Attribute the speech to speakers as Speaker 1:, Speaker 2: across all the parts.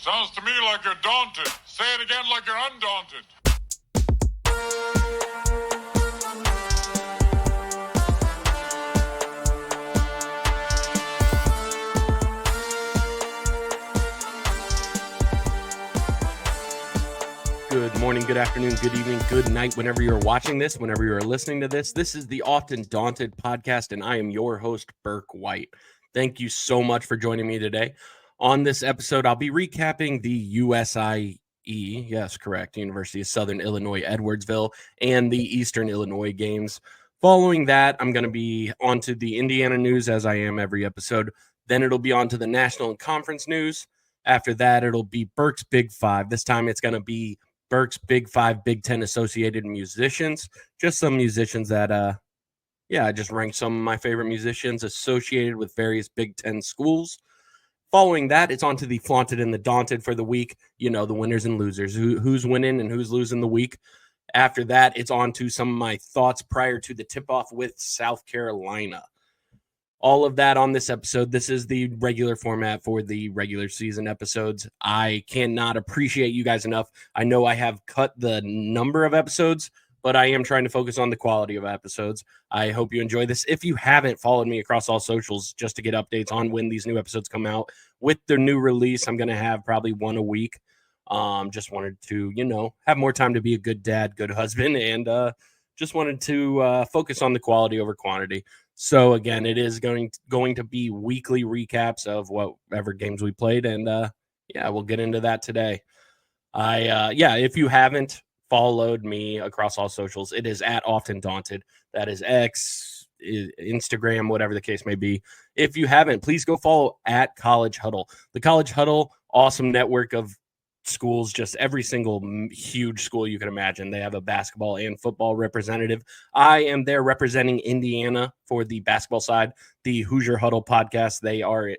Speaker 1: Sounds to me like you're daunted. Say it again like you're undaunted.
Speaker 2: Good morning, good afternoon, good evening, good night, whenever you're watching this, whenever you're listening to this. This is the Often Daunted Podcast, and I am your host, Burke White. Thank you so much for joining me today. On this episode, I'll be recapping the USIE, yes, correct, University of Southern Illinois, Edwardsville, and the Eastern Illinois games. Following that, I'm going to be on to the Indiana news, as I am every episode. Then it'll be on to the national and conference news. After that, it'll be Burke's Big Five. This time it's going to be Burke's Big Five Big Ten associated musicians. Just some musicians that, I just ranked some of my favorite musicians associated with various Big Ten schools. Following that, it's on to the Flaunted and the Daunted for the week. You know, the winners and losers, who's winning and who's losing the week. After that, it's on to some of my thoughts prior to the tip-off with South Carolina. All of that on this episode. This is the regular format for the regular season episodes. I cannot appreciate you guys enough. I know I have cut the number of episodes, but I am trying to focus on the quality of episodes. I hope you enjoy this. If you haven't followed me across all socials just to get updates on when these new episodes come out, with the new release, I'm going to have probably one a week. Just wanted to, have more time to be a good dad, good husband, and just wanted to focus on the quality over quantity. So again, it is going to be weekly recaps of whatever games we played, and we'll get into that today. If you haven't followed me across all socials, it is at Often Daunted. That is X, Instagram, whatever the case may be. If you haven't, please go follow at College Huddle. The College Huddle, awesome network of schools, just every single huge school you can imagine. They have a basketball and football representative. I am there representing Indiana for the basketball side. The Hoosier Huddle podcast, they are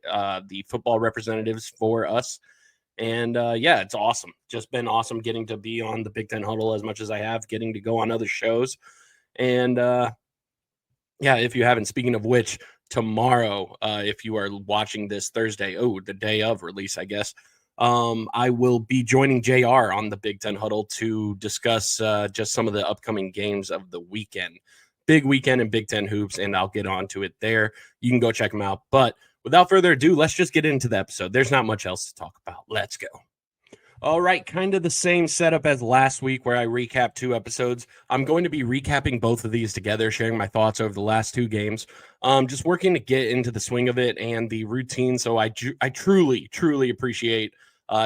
Speaker 2: the football representatives for us. And it's awesome. Just been awesome getting to be on the Big Ten Huddle as much as I have, getting to go on other shows. And if you haven't, speaking of which, tomorrow, if you are watching this Thursday, the day of release, I guess, I will be joining JR on the Big Ten Huddle to discuss just some of the upcoming games of the weekend. Big weekend in Big Ten hoops, and I'll get on to it there. You can go check them out. But without further ado, let's just get into the episode. There's not much else to talk about. Let's go. All right, kind of the same setup as last week where I recapped two episodes. I'm going to be recapping both of these together, sharing my thoughts over the last two games. Just working to get into the swing of it and the routine. So I truly, truly appreciate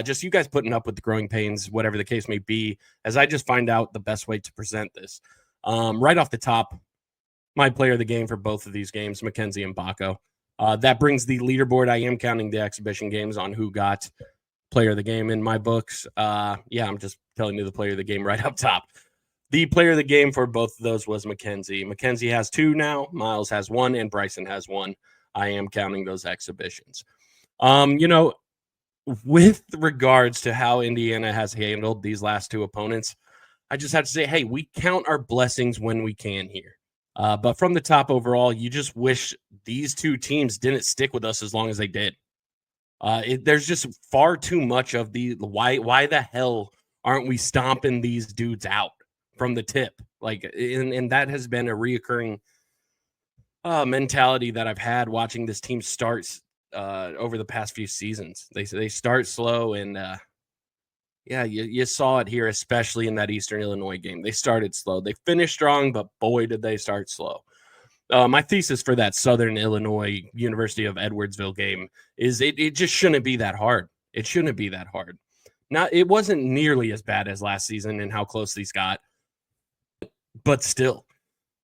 Speaker 2: just you guys putting up with the growing pains, whatever the case may be, as I just find out the best way to present this. Right off the top, my player of the game for both of these games, Mackenzie and Baco. That brings the leaderboard. I am counting the exhibition games on who got player of the game in my books. I'm just telling you the player of the game right up top. The player of the game for both of those was Mackenzie. Mackenzie has 2 now. Miles has 1, and Bryson has 1. I am counting those exhibitions. With regards to how Indiana has handled these last 2 opponents, I just have to say, hey, we count our blessings when we can here. But from the top overall, you just wish these 2 teams didn't stick with us as long as they did. There's just far too much of the why the hell aren't we stomping these dudes out from the tip? And that has been a reoccurring mentality that I've had watching this team start over the past few seasons. They start slow, and you saw it here, especially in that Eastern Illinois game. They started slow. They finished strong, but boy, did they start slow. My thesis for that Southern Illinois University of Edwardsville game is it just shouldn't be that hard. It shouldn't be that hard. Now, it wasn't nearly as bad as last season and how close these got, but still,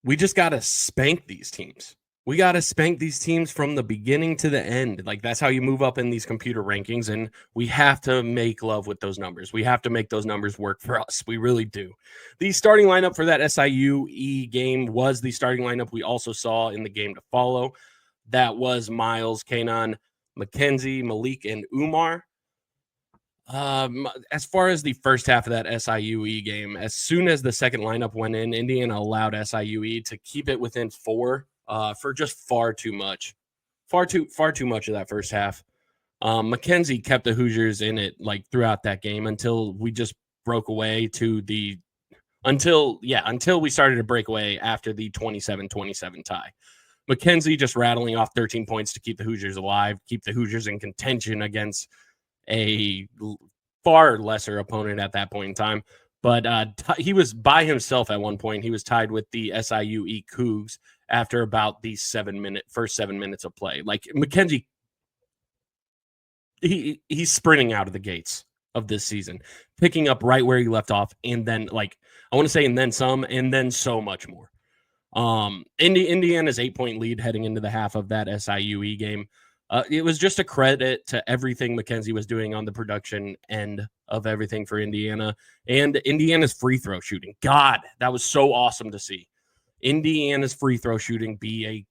Speaker 2: we just got to spank these teams. We got to spank these teams from the beginning to the end. That's how you move up in these computer rankings, and we have to make love with those numbers. We have to make those numbers work for us. We really do. The starting lineup for that SIUE game was the starting lineup we also saw in the game to follow. That was Miles, Kanan, Mackenzie, Malik, and Umar. As far as the first half of that SIUE game, as soon as the second lineup went in, Indiana allowed SIUE to keep it within 4 for just far too much of that first half. Mackenzie kept the Hoosiers in it like throughout that game until we just broke away until we started to break away after the 27-27 tie. Mackenzie just rattling off 13 points to keep the Hoosiers alive, keep the Hoosiers in contention against a far lesser opponent at that point in time. But he was by himself at one point. He was tied with the SIUE Cougs after about the first 7 minutes of play. Like Mackenzie, he's sprinting out of the gates of this season, picking up right where he left off, and then and then some, and then so much more. Indiana's 8-point lead heading into the half of that SIUE game. It was just a credit to everything Mackenzie was doing on the production end of everything for Indiana, and Indiana's free throw shooting. God, that was so awesome to see. Indiana's free throw shooting be a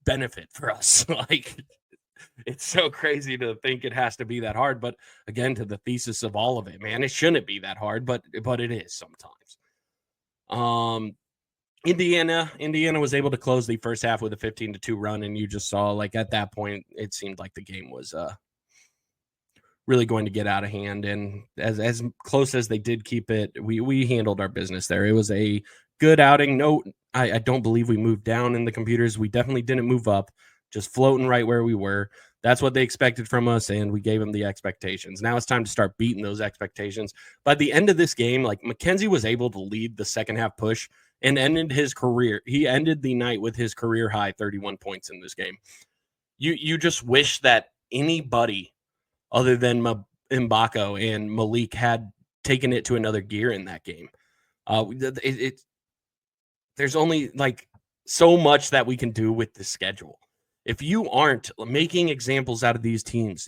Speaker 2: benefit for us. Like, it's so crazy to think it has to be that hard. But again, to the thesis of all of it, man, it shouldn't be that hard, but it is sometimes. Indiana was able to close the first half with a 15-2 run, and you just saw, like, at that point, it seemed like the game was really going to get out of hand. And as close as they did keep it, we handled our business there. It was a good outing. No, I don't believe we moved down in the computers. We definitely didn't move up, just floating right where we were. That's what they expected from us, and we gave them the expectations. Now it's time to start beating those expectations. By the end of this game, like, Mackenzie was able to lead the second half push and ended his career. He ended the night with his career high 31 points in this game. You just wish that anybody other than Mbako and Malik had taken it to another gear in that game. There's only like so much that we can do with the schedule. If you aren't making examples out of these teams,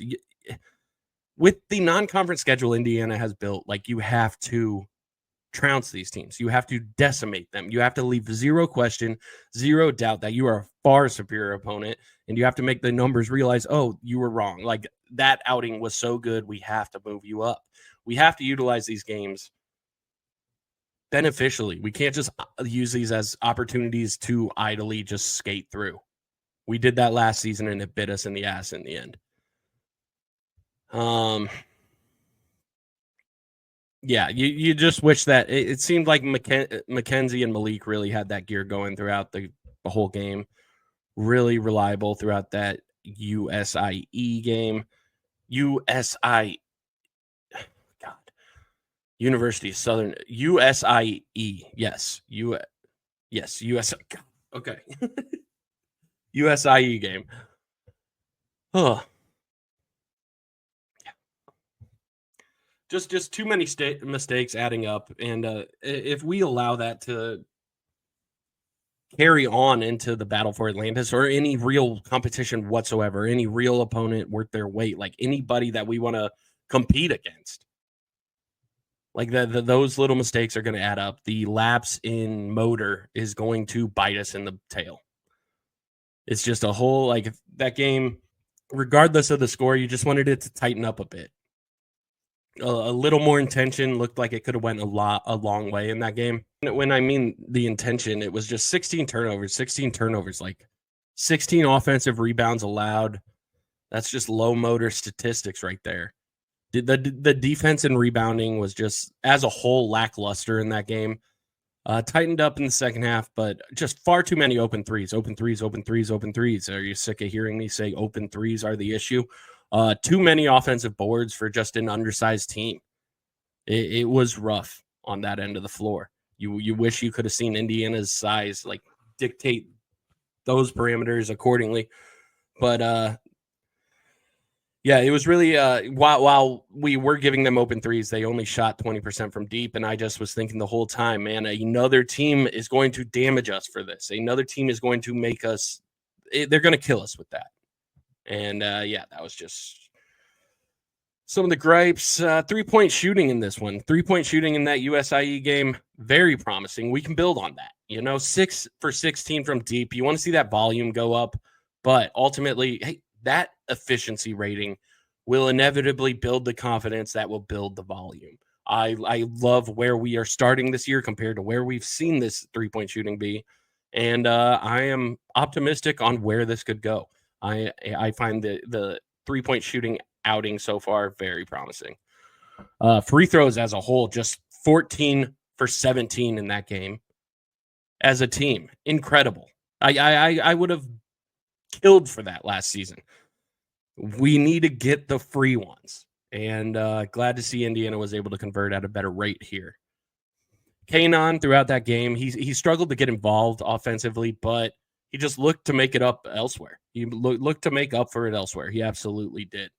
Speaker 2: with the non-conference schedule Indiana has built, like, you have to trounce these teams. You have to decimate them. You have to leave zero question, zero doubt that you are a far superior opponent, and you have to make the numbers realize, oh, you were wrong. Like, that outing was so good, we have to move you up. We have to utilize these games beneficially. We can't just use these as opportunities to idly just skate through. We did that last season, and it bit us in the ass in the end. Yeah, you just wish that it seemed like Mackenzie and Malik really had that gear going throughout the whole game. Really reliable throughout that USIE game. God. University of Southern USIE. Yes. US. Okay. USIE game. Oh. Just too many mistakes adding up, and if we allow that to carry on into the battle for Atlantis or any real competition whatsoever, any real opponent worth their weight, like anybody that we want to compete against, like those little mistakes are going to add up. The lapse in motor is going to bite us in the tail. It's just a whole, like, that game, regardless of the score, you just wanted it to tighten up a bit. A little more intention. Looked like it could have went a long way in that game. When I mean the intention, it was just 16 turnovers, like 16 offensive rebounds allowed. That's just low motor statistics right there. The defense and rebounding was just, as a whole, lackluster in that game. Tightened up in the second half, but just far too many open threes. Are you sick of hearing me say open threes are the issue? Too many offensive boards for just an undersized team. It was rough on that end of the floor. You wish you could have seen Indiana's size, like, dictate those parameters accordingly. But yeah, it was really while we were giving them open threes, they only shot 20% from deep. And I just was thinking the whole time, man, another team is going to damage us for this. Another team is going to make us, they're going to kill us with that. And yeah, that was just some of the gripes. 3-point shooting in this one. 3-point shooting in that USIE game, very promising. We can build on that. 6 for 16 from deep. You want to see that volume go up. But ultimately, hey, that efficiency rating will inevitably build the confidence that will build the volume. I love where we are starting this year compared to where we've seen this 3-point shooting be. And I am optimistic on where this could go. I find the 3-point shooting outing so far, very promising. Free throws as a whole, just 14 for 17 in that game as a team. Incredible. I would have killed for that last season. We need to get the free ones. And glad to see Indiana was able to convert at a better rate here. Kanon throughout that game, he struggled to get involved offensively, but he just looked to make it up elsewhere. He looked to make up for it elsewhere. He absolutely did.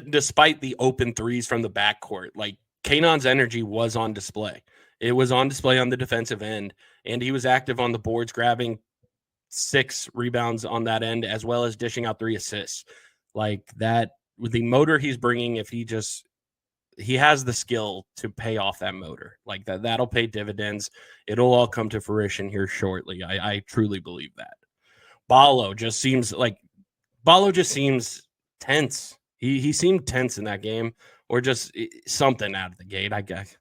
Speaker 2: Despite the open threes from the backcourt, like Kanon's energy was on display. It was on display on the defensive end, and he was active on the boards, grabbing 6 rebounds on that end, as well as dishing out 3 assists. Like that, with the motor he's bringing, if he has the skill to pay off that motor. Like that'll pay dividends. It'll all come to fruition here shortly. I truly believe that. Ballo just seems tense. He seemed tense in that game, or just something out of the gate, I guess.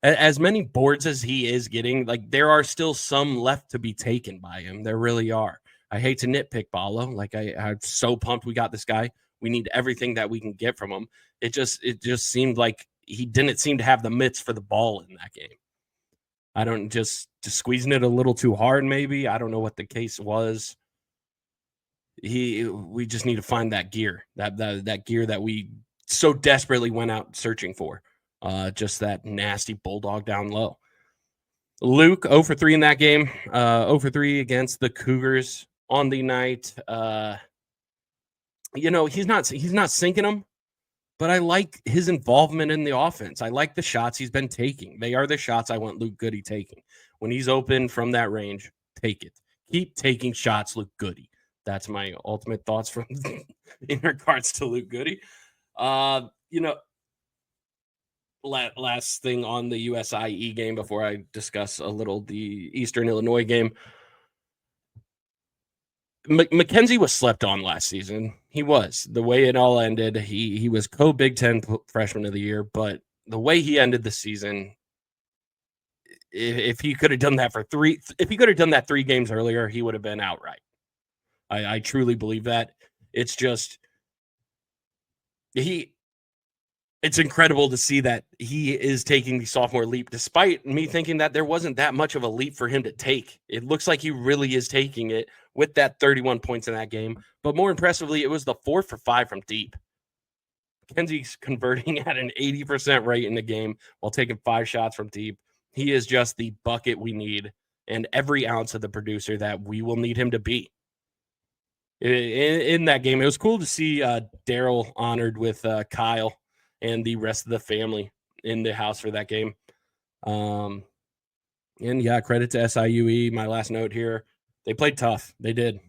Speaker 2: As many boards as he is getting, like there are still some left to be taken by him. There really are. I hate to nitpick Ballo. Like I'm so pumped we got this guy. We need everything that we can get from him. It just seemed like he didn't seem to have the mitts for the ball in that game. I don't just squeezing it a little too hard, maybe. I don't know what the case was. We just need to find that gear, that gear that we so desperately went out searching for. Just that nasty bulldog down low. Luke 0 for 3 in that game. 0 for 3 against the Cougars on the night. He's not sinking them, but I like his involvement in the offense. I like the shots he's been taking. They are the shots I want Luke Goody taking. When he's open from that range, take it. Keep taking shots, Luke Goody. That's my ultimate thoughts from in regards to Luke Goody. Last thing on the USIE game before I discuss a little the Eastern Illinois game. Mackenzie was slept on last season. He was. The way it all ended, he was co-Big Ten freshman of the year, but the way he ended the season, if he could have done that if he could have done that 3 games earlier, he would have been outright. I truly believe that. It's just it's incredible to see that he is taking the sophomore leap, despite me thinking that there wasn't that much of a leap for him to take. It looks like he really is taking it with that 31 points in that game. But more impressively, it was the 4 for 5 from deep. Mackenzie's converting at an 80% rate in the game while taking 5 shots from deep. He is just the bucket we need and every ounce of the producer that we will need him to be. In that game, it was cool to see Daryl honored with Kyle and the rest of the family in the house for that game. And yeah, credit to SIUE. My last note here, they played tough. They did.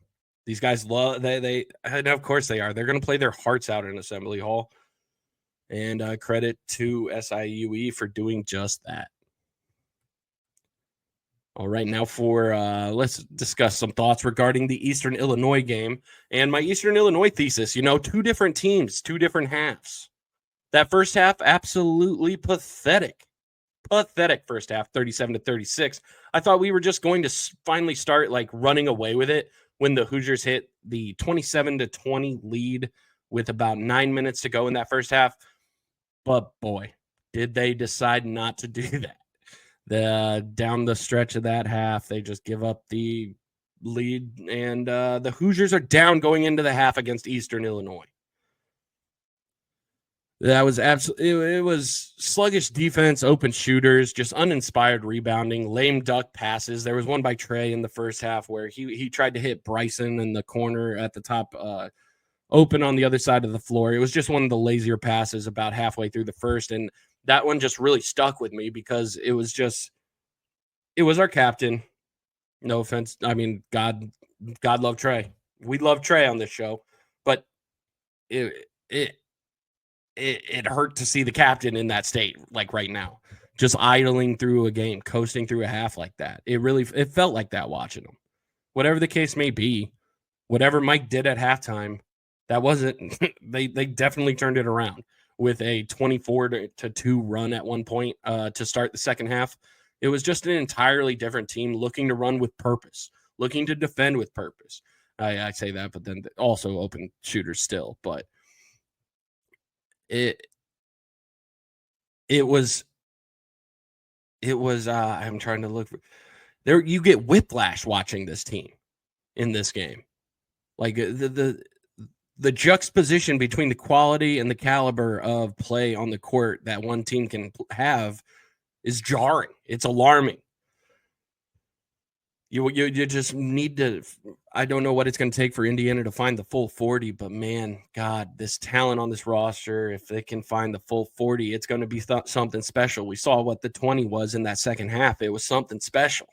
Speaker 2: These guys love they and of course they are. They're going to play their hearts out in Assembly Hall. And credit to SIUE for doing just that. All right, now let's discuss some thoughts regarding the Eastern Illinois game and my Eastern Illinois thesis. 2 different teams, 2 different halves. That first half, absolutely pathetic. Pathetic first half, 37-36. I thought we were just going to finally start running away with it when the Hoosiers hit the 27-20 lead with about 9 minutes to go in that first half. But boy, did they decide not to do that. Down the stretch of that half, they just give up the lead, and the Hoosiers are down going into the half against Eastern Illinois. That was absolutely. It was sluggish defense, open shooters, just uninspired rebounding, lame duck passes. There was one by Trey in the first half where he tried to hit Bryson in the corner at the top, open on the other side of the floor. It was just one of the lazier passes about halfway through the first, and that one just really stuck with me because it was our captain. No offense. I mean, God love Trey. We love Trey on this show, but it hurt to see the captain in that state, right now, just idling through a game, coasting through a half like that. It felt like that watching him. Whatever the case may be, whatever Mike did at halftime, that wasn't. They definitely turned it around with a 24-2 run at one point to start the second half. It was just an entirely different team looking to run with purpose, looking to defend with purpose. I say that, but then also open shooters still. But it was I'm trying to look for there. You get whiplash watching this team in this game. Like the juxtaposition between the quality and the caliber of play on the court that one team can have is jarring. It's alarming. You just need to. I don't know what it's going to take for Indiana to find the full 40, but man, God, this talent on this roster, if they can find the full 40, it's going to be something special. We saw what the 20 was in that second half. It was something special.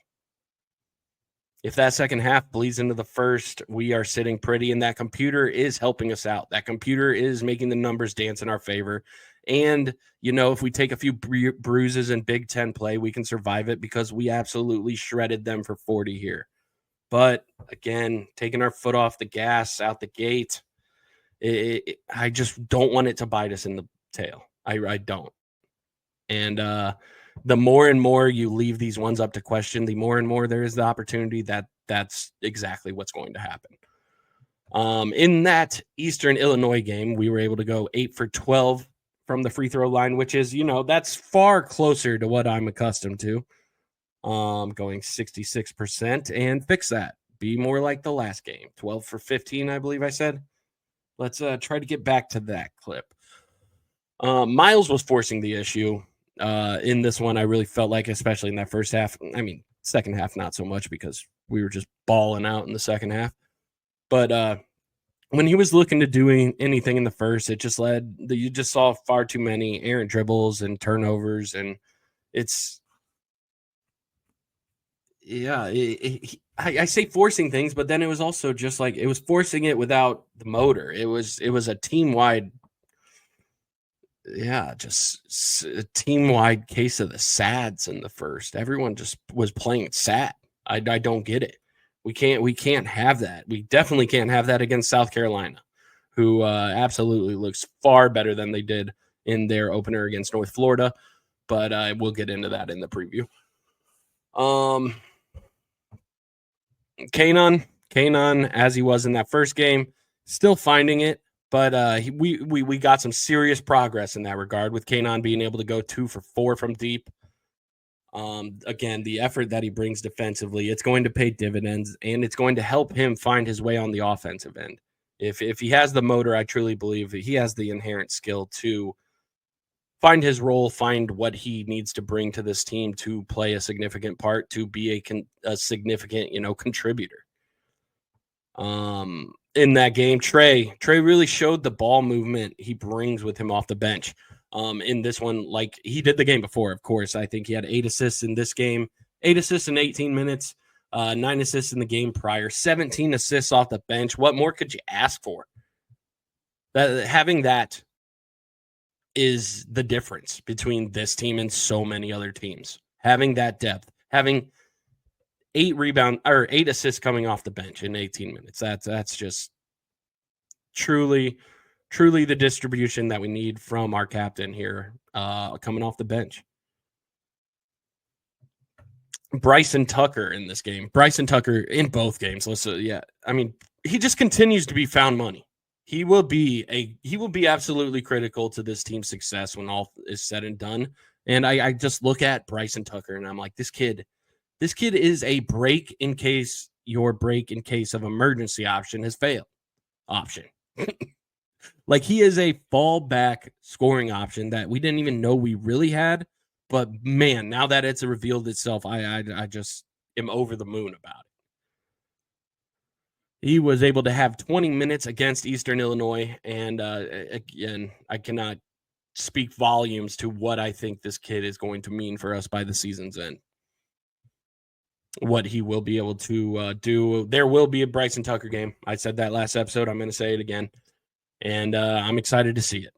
Speaker 2: If that second half bleeds into the first, we are sitting pretty, and that computer is helping us out. That computer is making the numbers dance in our favor. And, if we take a few bruises in Big Ten play, we can survive it because we absolutely shredded them for 40 here. But, again, taking our foot off the gas out the gate, I just don't want it to bite us in the tail. I don't. And the more and more you leave these ones up to question, the more and more there is the opportunity that that's exactly what's going to happen. In that Eastern Illinois game, we were able to go 8 for 12 from the free throw line, which is, that's far closer to what I'm accustomed to. Going 66% and fix that. Be more like the last game. 12 for 15, I believe I said. Let's try to get back to that clip. Miles was forcing the issue. In this one, I really felt like, especially in that first half, I mean, second half, not so much because we were just balling out in the second half. But when he was looking to do anything in the first, it just you just saw far too many errant dribbles and turnovers. And I say forcing things, but then it was also just like, it was forcing it without the motor. It was a team-wide just a team-wide case of the sads in the first. Everyone just was playing sad. I don't get it. We can't have that. We definitely can't have that against South Carolina, who absolutely looks far better than they did in their opener against North Florida. But we'll get into that in the preview. Kanon, as he was in that first game, still finding it. But we got some serious progress in that regard with Kanon being able to go 2 for 4 from deep. Again, the effort that he brings defensively, it's going to pay dividends, and it's going to help him find his way on the offensive end. If he has the motor, I truly believe that he has the inherent skill to find his role, find what he needs to bring to this team to play a significant part, to be a significant, contributor. In that game, Trey really showed the ball movement he brings with him off the bench. In this one, like he did the game before, of course. I think he had 8 assists in this game, 8 assists in 18 minutes, 9 assists in the game prior, 17 assists off the bench. What more could you ask for? Having that is the difference between this team and so many other teams. Having that depth, having 8 assists coming off the bench in 18 minutes. That's just truly the distribution that we need from our captain here, coming off the bench. Bryson Tucker in this game. Bryson Tucker in both games. I mean, he just continues to be found money. He will be absolutely critical to this team's success when all is said and done. And I just look at Bryson Tucker and I'm like, this kid is a break in case of emergency option has failed option. Like, he is a fallback scoring option that we didn't even know we really had. But man, now that it's revealed itself, I just am over the moon about it. He was able to have 20 minutes against Eastern Illinois. And again, I cannot speak volumes to what I think this kid is going to mean for us by the season's end. What he will be able to do. There will be a Bryson Tucker game. I said that last episode. I'm going to say it again. And I'm excited to see it.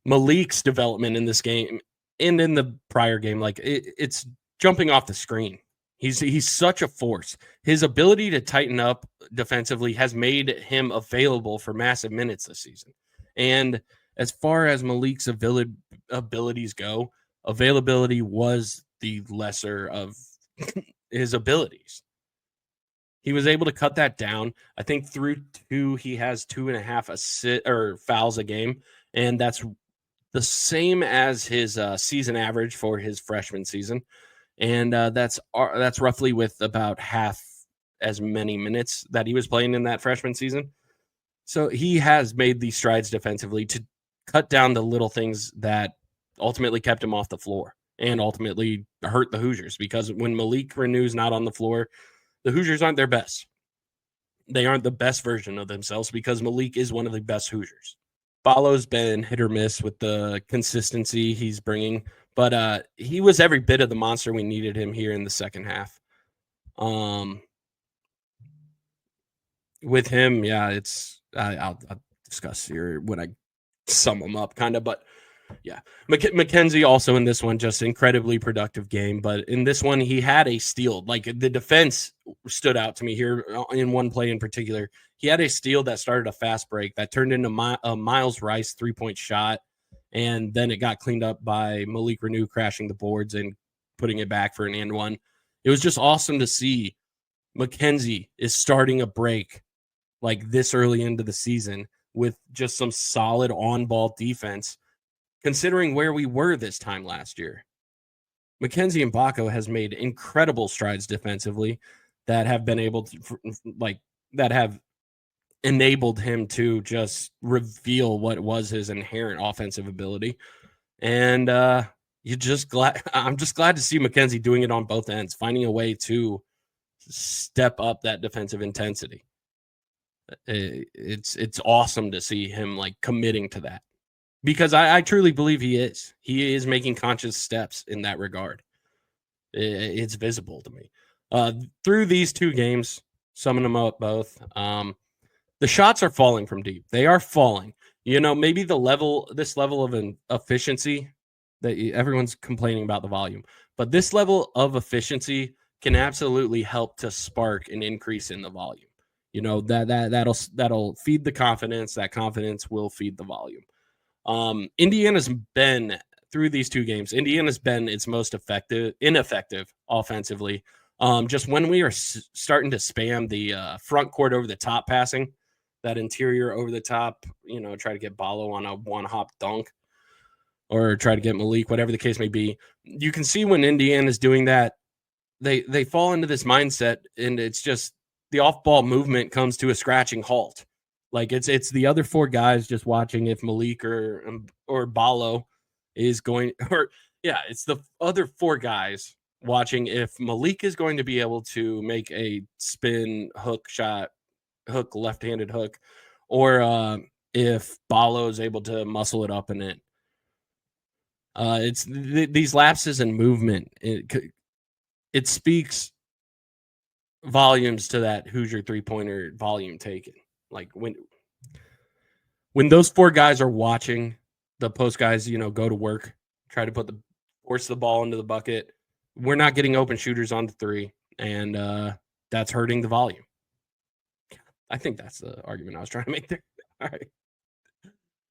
Speaker 2: Malik's development in this game and in the prior game, like it's jumping off the screen. He's such a force. His ability to tighten up defensively has made him available for massive minutes this season. And as far as Malik's abilities go, availability was the lesser of his abilities. He was able to cut that down. I think through 2, he has 2.5 fouls a game, and that's the same as his season average for his freshman season, and that's roughly with about half as many minutes that he was playing in that freshman season. So he has made these strides defensively to cut down the little things that ultimately kept him off the floor and ultimately hurt the Hoosiers, because when Malik Renew's not on the floor, the Hoosiers aren't their best. They aren't the best version of themselves because Malik is one of the best Hoosiers. Ballo's been hit or miss with the consistency he's bringing, but he was every bit of the monster we needed him here in the second half. With him, yeah, I'll discuss here when I sum them up, kind of, but yeah, Mackenzie also in this one, just incredibly productive game. But in this one, he had a steal. Like, the defense stood out to me here in one play in particular. He had a steal that started a fast break that turned into a Miles Rice 3-point shot, and then it got cleaned up by Malik Renew crashing the boards and putting it back for an and one. It was just awesome to see Mackenzie is starting a break like this early into the season with just some solid on-ball defense, considering where we were this time last year. Mackenzie Mbako has made incredible strides defensively that have been able to, that have enabled him to just reveal what was his inherent offensive ability. And I'm just glad to see Mackenzie doing it on both ends, finding a way to step up that defensive intensity. It's awesome to see him like committing to that, because I truly believe he is making conscious steps in that regard. It's visible to me through these 2 games, summing them up both. The shots are falling from deep. They are falling. Maybe this level of an efficiency that everyone's complaining about the volume, but this level of efficiency can absolutely help to spark an increase in the volume. That'll feed the confidence. That confidence will feed the volume. Indiana's been through these 2 games. Indiana's been its most ineffective offensively. Just when we are starting to spam the front court over the top passing, that interior over the top, try to get Ballo on a one-hop dunk or try to get Malik, whatever the case may be. You can see when Indiana's doing that, they fall into this mindset, and it's just the off-ball movement comes to a scratching halt. Like, it's the other 4 guys just watching if Malik or Ballo is going, it's the other 4 guys watching if Malik is going to be able to make a spin hook left-handed hook, or if Ballo is able to muscle it up and in. It's these lapses in movement. It speaks volumes to that Hoosier 3-pointer volume taken. Like, when those 4 guys are watching the post guys, go to work, try to force the ball into the bucket, we're not getting open shooters on the 3, and that's hurting the volume. I think that's the argument I was trying to make there. All right.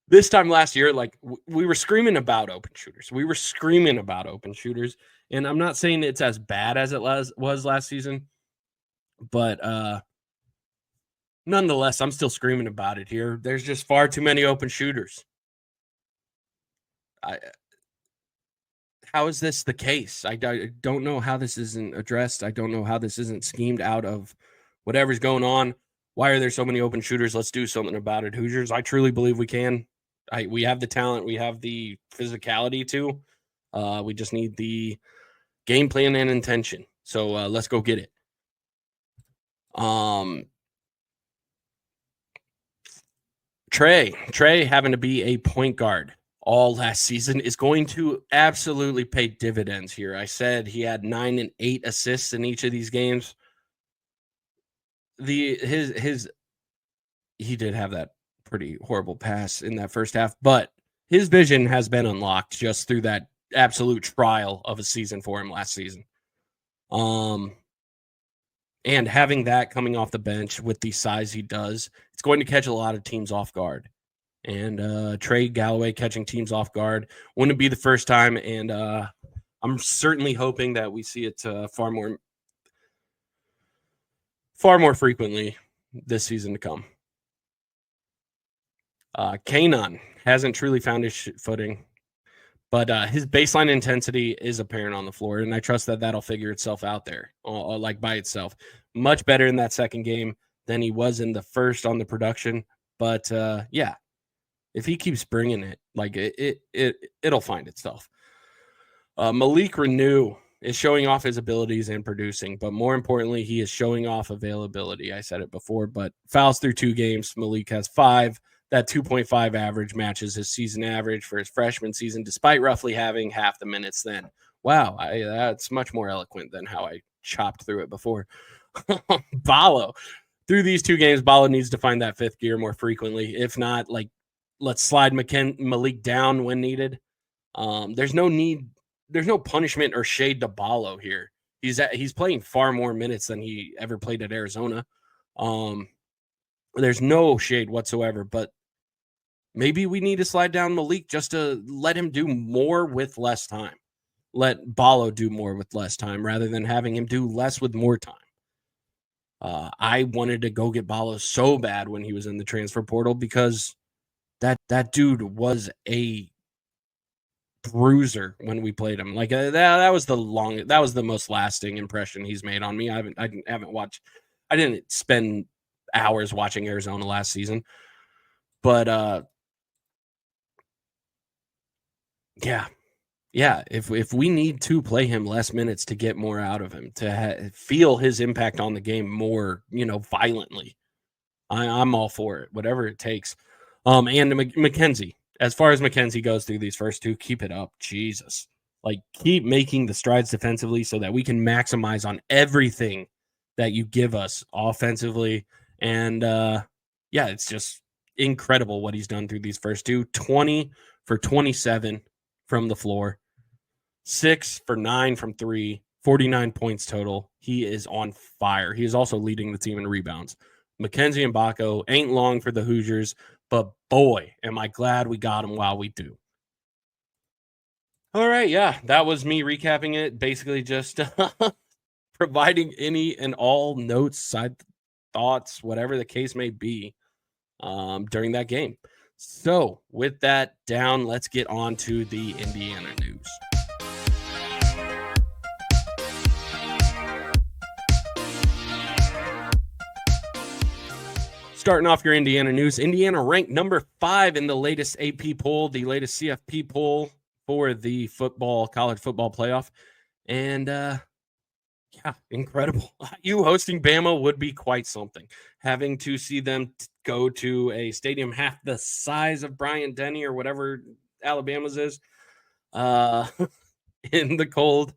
Speaker 2: This time last year, like, we were screaming about open shooters. And I'm not saying it's as bad as it was last season, but nonetheless, I'm still screaming about it here. There's just far too many open shooters. How is this the case? I don't know how this isn't addressed. I don't know how this isn't schemed out of whatever's going on. Why are there so many open shooters? Let's do something about it, Hoosiers. I truly believe we can. We have the talent. We have the physicality too. We just need the game plan and intention. So let's go get it. Trey having to be a point guard all last season is going to absolutely pay dividends here. I said he had 9 and 8 assists in each of these games. He did have that pretty horrible pass in that first half, but his vision has been unlocked just through that absolute trial of a season for him last season. And having that coming off the bench with the size he does, it's going to catch a lot of teams off guard. And Trey Galloway catching teams off guard wouldn't be the first time, and I'm certainly hoping that we see it far far more frequently this season to come. Kanon hasn't truly found his footing, but his baseline intensity is apparent on the floor, and I trust that that'll figure itself out there, like by itself. Much better in that second game than he was in the first on the production. But yeah, if he keeps bringing it, like it'll find itself. Malik Renew is showing off his abilities and producing, but more importantly, he is showing off availability. I said it before, but fouls through 2 games. Malik has 5. That 2.5 average matches his season average for his freshman season, despite roughly having half the minutes then. Wow, that's much more eloquent than how I chopped through it before. Ballo. Through these 2 games, Ballo needs to find that 5th gear more frequently. If not, like, let's slide Malik down when needed. There's no punishment or shade to Ballo here. He's playing far more minutes than he ever played at Arizona. There's no shade whatsoever, but maybe we need to slide down Malik just to let him do more with less time. Let Ballo do more with less time rather than having him do less with more time. I wanted to go get Ballo so bad when he was in the transfer portal because that dude was a bruiser when we played him. Like that was the most lasting impression he's made on me. I didn't spend hours watching Arizona last season, but yeah. If we need to play him less minutes to get more out of him, to feel his impact on the game more, violently, I'm all for it, whatever it takes. And Mackenzie, as far as Mackenzie goes through these first 2, keep it up. Jesus, like keep making the strides defensively so that we can maximize on everything that you give us offensively. And yeah, it's just incredible what he's done through these first 2. 20 for 27 from the floor, 6 for 9 from 3, 49 points total. He is on fire. He is also leading the team in rebounds. Mackenzie and Baco ain't long for the Hoosiers, but boy, am I glad we got him while we do. All right, yeah, that was me recapping it. Basically just providing any and all notes, side thoughts, whatever the case may be during that game. So with that down, let's get on to the Indiana news. Starting off your Indiana news, Indiana ranked number 5 in the latest AP poll, the latest CFP poll for the college football playoff. And yeah, incredible. You hosting Bama would be quite something. Having to see them go to a stadium half the size of Bryant-Denny or whatever Alabama's is in the cold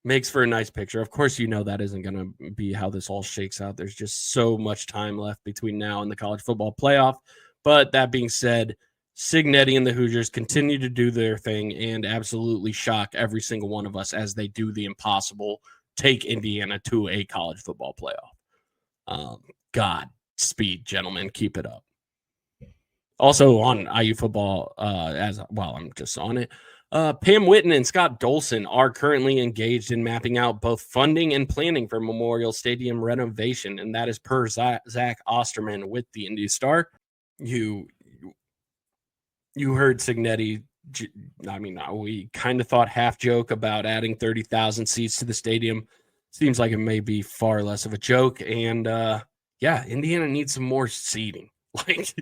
Speaker 2: makes for a nice picture. Of course, that isn't going to be how this all shakes out. There's just so much time left between now and the college football playoff. But that being said, Cignetti and the Hoosiers continue to do their thing and absolutely shock every single one of us as they do the impossible, take Indiana to a college football playoff. God speed, gentlemen. Keep it up. Also on IU football, as well, I'm just on it. Pam Witten and Scott Dolson are currently engaged in mapping out both funding and planning for Memorial Stadium renovation, and that is per Zach Osterman with the Indy Star. You heard Cignetti. We kind of thought half joke about adding 30,000 seats to the stadium. Seems like it may be far less of a joke, and yeah, Indiana needs some more seating. Like,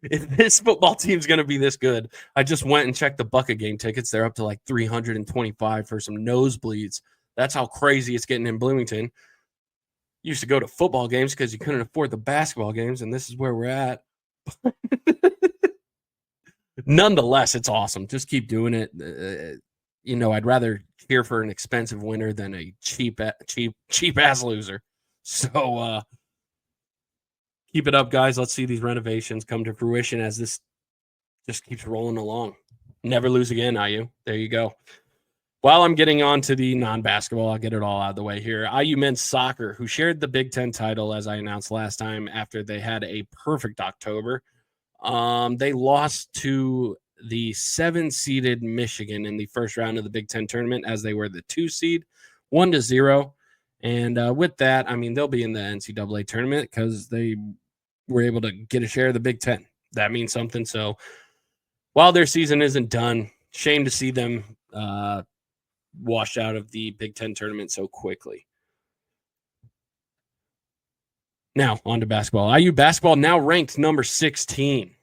Speaker 2: if this football team's going to be this good, I just went and checked the Bucket game tickets. They're up to like 325 for some nosebleeds. That's how crazy it's getting in Bloomington. Used to go to football games because you couldn't afford the basketball games, and this is where we're at. Nonetheless, it's awesome. Just keep doing it. I'd rather cheer for an expensive winner than a cheap ass loser. So, keep it up, guys. Let's see these renovations come to fruition as this just keeps rolling along. Never lose again, IU. There you go. While I'm getting on to the non-basketball, I'll get it all out of the way here. IU men's soccer, who shared the Big Ten title, as I announced last time, after they had a perfect October. They lost to the 7-seeded Michigan in the first round of the Big Ten tournament as they were the 2 seed, 1-0. And with that, I mean, they'll be in the NCAA tournament because they were able to get a share of the Big Ten. That means something. So while their season isn't done, shame to see them washed out of the Big Ten tournament so quickly. Now, on to basketball. IU basketball now ranked number 16.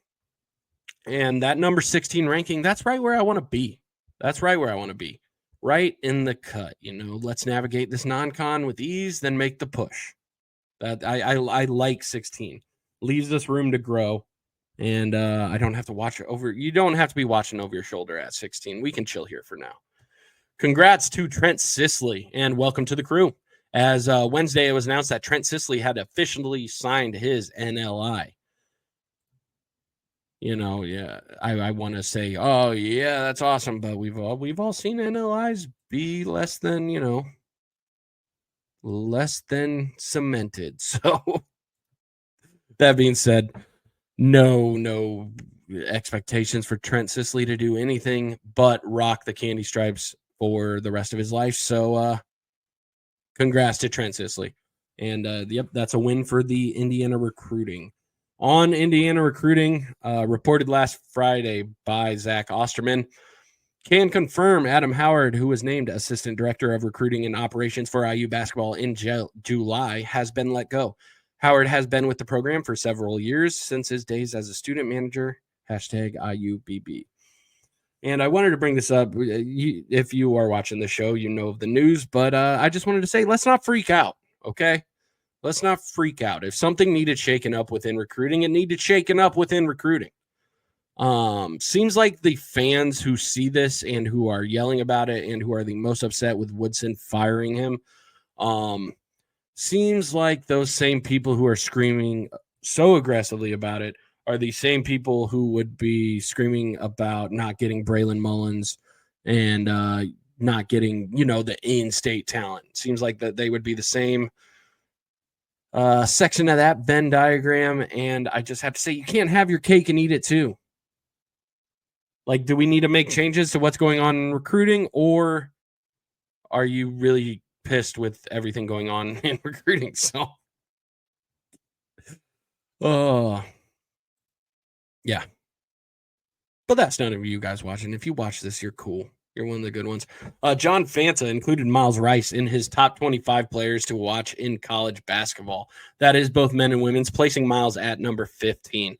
Speaker 2: And that number 16 ranking, that's right where I want to be. That's right where I want to be. Right in the cut. Let's navigate this non-con with ease, then make the push. I like 16. Leaves us room to grow. And I don't have to watch it over. You don't have to be watching over your shoulder at 16. We can chill here for now. Congrats to Trent Sisley, and welcome to the crew. As Wednesday, it was announced that Trent Sisley had officially signed his NLI. I want to say, oh yeah, that's awesome, but we've all seen NLIs be less than cemented. So that being said, no expectations for Trent Sisley to do anything but rock the candy stripes for the rest of his life. So congrats to Trent Sisley. And yep, that's a win for the Indiana recruiting. On Indiana recruiting, reported last Friday by Zach Osterman, can confirm Adam Howard, who was named Assistant Director of Recruiting and Operations for IU basketball in July, has been let go. Howard has been with the program for several years since his days as a student manager, #IUBB. And I wanted to bring this up. If you are watching the show, you know of the news, but I just wanted to say, let's not freak out, okay? Let's not freak out. If something needed shaken up within recruiting, it needed shaken up within recruiting. Seems like the fans who see this and who are yelling about it and who are the most upset with Woodson firing him, seems like those same people who are screaming so aggressively about it are the same people who would be screaming about not getting Braylon Mullins and not getting, the in-state talent. Seems like that they would be the same section of that Venn diagram. And I just have to say, you can't have your cake and eat it too. Like, do we need to make changes to what's going on in recruiting, or are you really pissed with everything going on in recruiting? So, yeah. But that's none of you guys watching. If you watch this, you're cool. You're one of the good ones. John Fanta included Miles Rice in his top 25 players to watch in college basketball. That is both men and women's, placing Miles at number 15.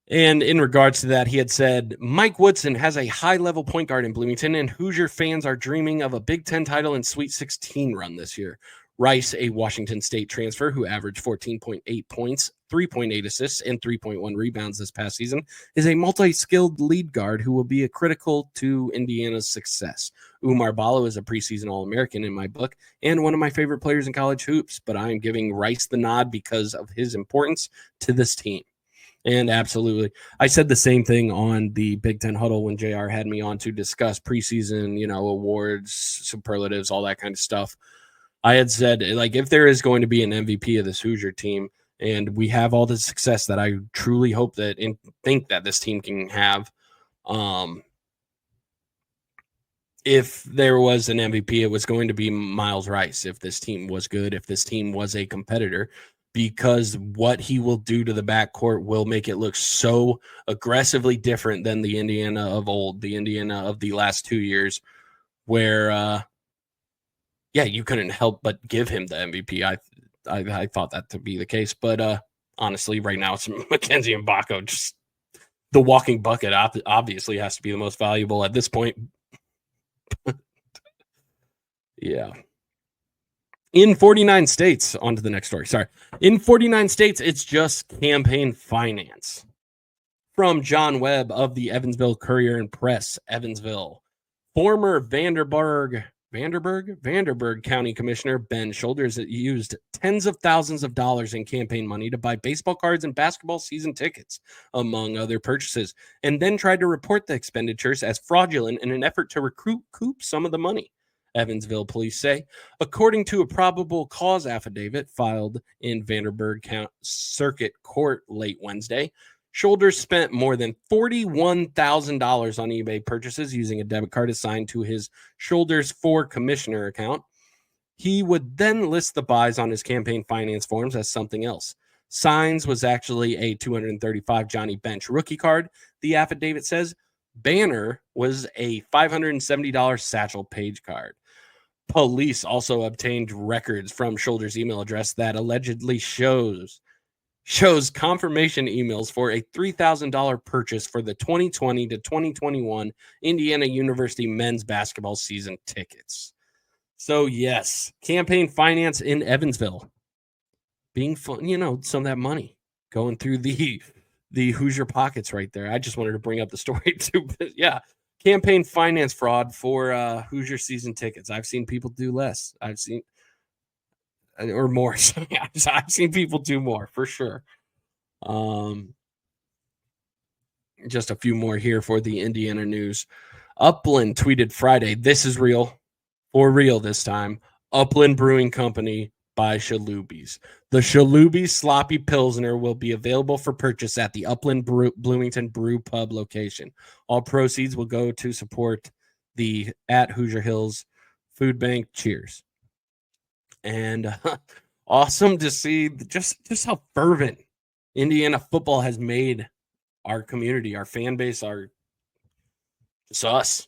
Speaker 2: And in regards to that, he had said, Mike Woodson has a high-level point guard in Bloomington, and Hoosier fans are dreaming of a Big Ten title and Sweet 16 run this year. Rice, a Washington State transfer who averaged 14.8 points, 3.8 assists, and 3.1 rebounds this past season, is a multi-skilled lead guard who will be critical to Indiana's success. Umar Ballo is a preseason All-American in my book and one of my favorite players in college hoops, but I am giving Rice the nod because of his importance to this team. And absolutely, I said the same thing on the Big Ten Huddle when JR had me on to discuss preseason, awards, superlatives, all that kind of stuff. I had said, like, if there is going to be an MVP of this Hoosier team, and we have all the success that I truly hope that and think that this team can have, if there was an MVP, it was going to be Miles Rice. If this team was good, if this team was a competitor, because what he will do to the backcourt will make it look so aggressively different than the Indiana of old, the Indiana of the last 2 years, where, you couldn't help but give him the MVP. I thought that to be the case, but honestly, right now it's Mackenzie Mbako. Just the walking bucket obviously has to be the most valuable at this point. Yeah. In 49 states, on to the next story. Sorry. In 49 states, it's just campaign finance. From John Webb of the Evansville Courier and Press, Evansville. Former Vanderburgh County Commissioner Ben Shoulders used tens of thousands of dollars in campaign money to buy baseball cards and basketball season tickets, among other purchases, and then tried to report the expenditures as fraudulent in an effort to recoup some of the money. Evansville police say, according to a probable cause affidavit filed in Vanderburgh Circuit Court late Wednesday, Shoulders spent more than $41,000 on eBay purchases using a debit card assigned to his Shoulders for Commissioner account. He would then list the buys on his campaign finance forms as something else. Signs was actually a 235 Johnny Bench rookie card, the affidavit says. Banner was a $570 Satchel Paige card. Police also obtained records from Shoulder's email address that allegedly shows confirmation emails for a $3,000 purchase for the 2020 to 2021 Indiana University men's basketball season tickets. So yes, campaign finance in Evansville being fun, some of that money going through the Hoosier pockets right there. I just wanted to bring up the story too. But yeah, campaign finance fraud for Hoosier season tickets. I've seen people do less. I've seen more. I've seen people do more for sure. Just a few more here for the Indiana news. Upland tweeted Friday, "This is real, for real this time. Upland Brewing Company by Shalubies. The Shalubies Sloppy Pilsner will be available for purchase at the Upland Bloomington Brew Pub location. All proceeds will go to support the at Hoosier Hills Food Bank. Cheers." And awesome to see just how fervent Indiana football has made our community, our fan base, just us.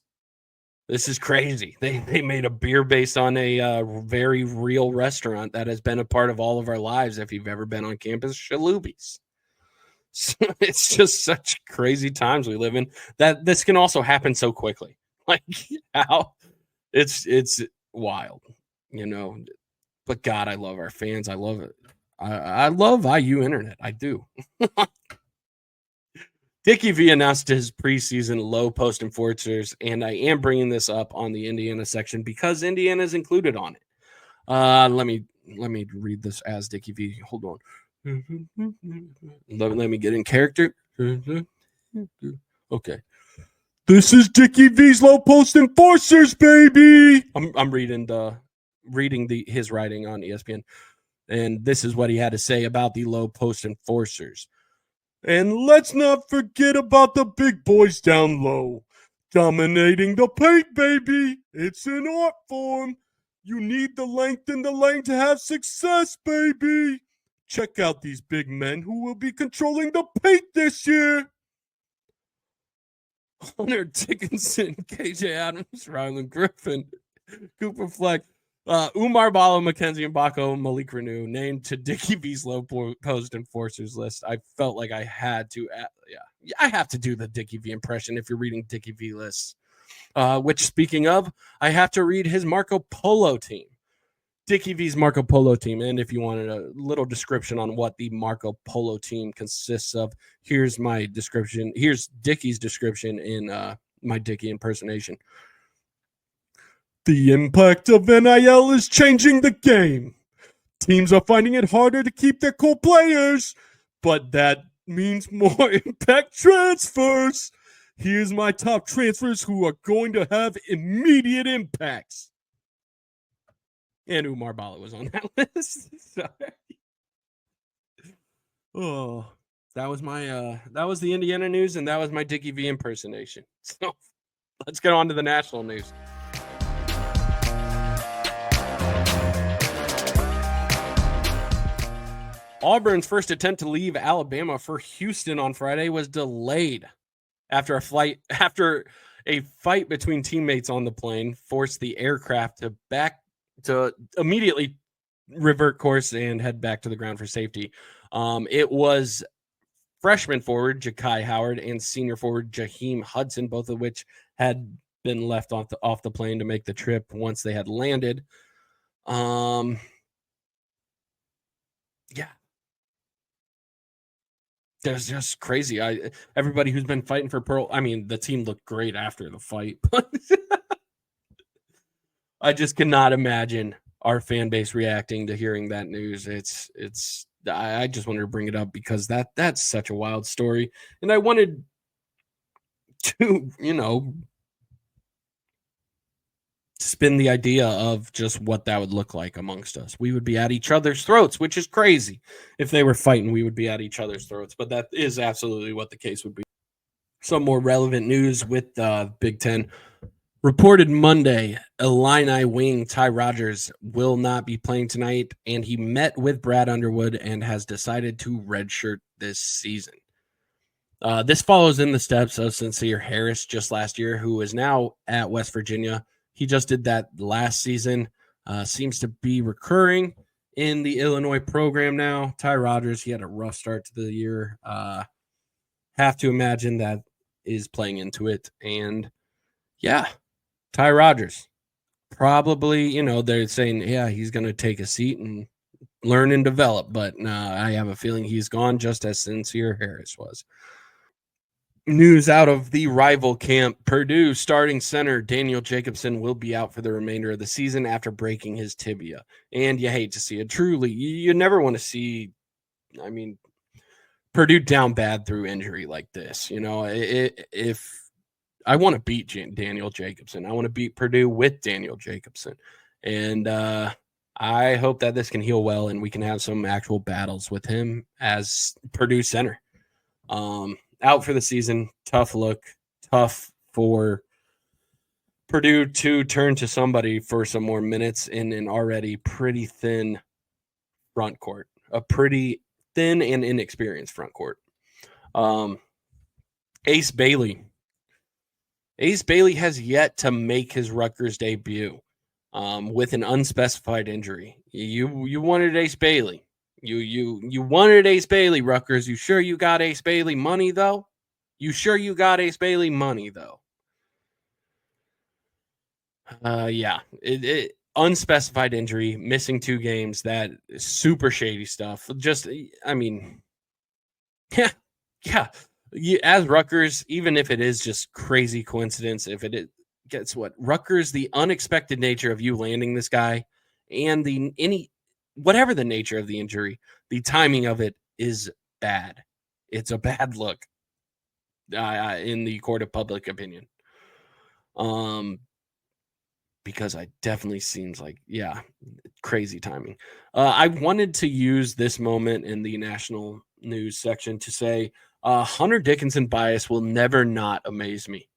Speaker 2: This is crazy. They made a beer based on a very real restaurant that has been a part of all of our lives. If you've ever been on campus, Shalubies. So it's just such crazy times we live in that this can also happen so quickly. Like how it's wild, But God, I love our fans. I love it. I love IU Internet. I do. Dickie V announced his preseason low post enforcers, and I am bringing this up on the Indiana section because Indiana is included on it. Let me read this as Dickie V. Hold on. Let me get in character. Okay. This is Dickie V's low post enforcers, baby. I'm reading his writing on ESPN, and this is what he had to say about the low post enforcers. "And let's not forget about the big boys down low. Dominating the paint, baby. It's an art form. You need the length in the lane to have success, baby. Check out these big men who will be controlling the paint this year. Hunter Dickinson, KJ Adams, Rylan Griffin, Cooper Fleck, Umar Balo, Mackenzie Mbako, Malik Renew named to Dickie V's low post enforcers list." I felt like I had to, I have to do the Dickie V impression if you're reading Dickie V lists. Which, speaking of, I have to read his Marco Polo team. Dickie V's Marco Polo team. And if you wanted a little description on what the Marco Polo team consists of, here's my description. Here's Dickie's description in my Dickie impersonation. "The impact of NIL is changing the game. Teams are finding it harder to keep their core players, but that means more impact transfers. Here's my top transfers who are going to have immediate impacts." And Umar Bala was on that list. Sorry. Oh, that was the Indiana news, and that was my Dickie V impersonation. So let's get on to the national news. Auburn's first attempt to leave Alabama for Houston on Friday was delayed after a fight between teammates on the plane forced the aircraft to immediately revert course and head back to the ground for safety. It was freshman forward Ja'Kai Howard and senior forward Jaheim Hudson, both of which had been left off the plane to make the trip once they had landed. Yeah. That's just crazy. Everybody who's been fighting for Pearl, the team looked great after the fight, but I just cannot imagine our fan base reacting to hearing that news. I just wanted to bring it up because that's such a wild story, and I wanted to, spin the idea of just what that would look like amongst us. We would be at each other's throats, which is crazy. If they were fighting, we would be at each other's throats, but that is absolutely what the case would be. Some more relevant news with Big Ten. Reported Monday, Illini wing Ty Rodgers will not be playing tonight, and he met with Brad Underwood and has decided to redshirt this season. This follows in the steps of Sincere Harris just last year, who is now at West Virginia. He just did that last season. Seems to be recurring in the Illinois program now. Ty Rodgers, he had a rough start to the year. Have to imagine that is playing into it. And yeah, Ty Rodgers, probably, they're saying, yeah, he's going to take a seat and learn and develop. But I have a feeling he's gone just as Sincere Harris was. News out of the rival camp, Purdue starting center Daniel Jacobson will be out for the remainder of the season after breaking his tibia. And you hate to see it. Truly, you never want to see, Purdue down bad through injury like this. If I want to beat Daniel Jacobson, I want to beat Purdue with Daniel Jacobson. And I hope that this can heal well and we can have some actual battles with him as Purdue center. Out for the season, tough look, tough for Purdue to turn to somebody for some more minutes in an already pretty thin front court, a pretty thin and inexperienced front court. Ace Bailey has yet to make his Rutgers debut with an unspecified injury. You wanted Ace Bailey. You wanted Ace Bailey, Rutgers. You sure you got Ace Bailey money, though? Yeah. Unspecified injury, missing 2 games, that is super shady stuff. Just, yeah. As Rutgers, even if it is just crazy coincidence, if it is, guess what? Rutgers, the unexpected nature of you landing this guy and whatever the nature of the injury, the timing of it is bad. It's a bad look in the court of public opinion. Because it definitely seems like, crazy timing. I wanted to use this moment in the national news section to say Hunter Dickinson bias will never not amaze me.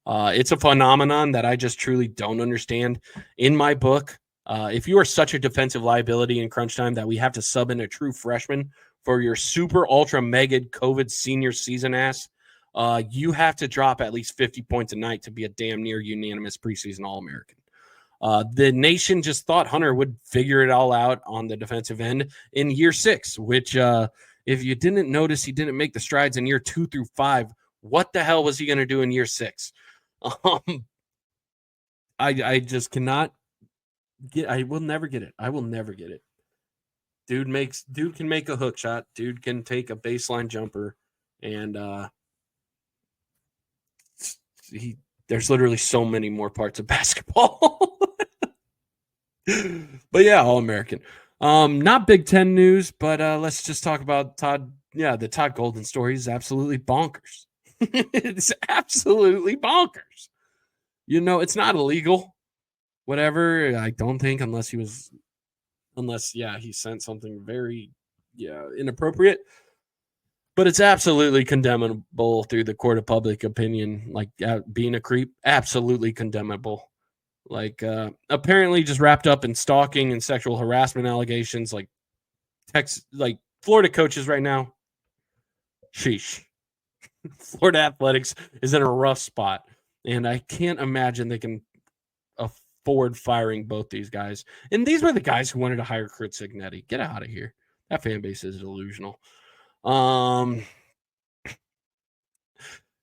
Speaker 2: It's a phenomenon that I just truly don't understand. In my book, if you are such a defensive liability in crunch time that we have to sub in a true freshman for your super ultra mega COVID senior season ass, you have to drop at least 50 points a night to be a damn near unanimous preseason All-American. The nation just thought Hunter would figure it all out on the defensive end in year 6, which if you didn't notice, he didn't make the strides in year 2 through 5. What the hell was he going to do in year 6? I just cannot get. I will never get it. Dude can make a hook shot. Dude can take a baseline jumper, and there's literally so many more parts of basketball. But yeah, All-American. Not Big Ten news, but let's just talk about Todd. Yeah, the Todd Golden story is absolutely bonkers. It's absolutely bonkers. It's not illegal. Whatever, I don't think, unless he sent something very, inappropriate. But it's absolutely condemnable through the court of public opinion. Like being a creep, absolutely condemnable. Like apparently just wrapped up in stalking and sexual harassment allegations. Like Florida coaches right now. Sheesh. Florida athletics is in a rough spot. And I can't imagine they can afford firing both these guys. And these were the guys who wanted to hire Kurt Signetti. Get out of here. That fan base is delusional.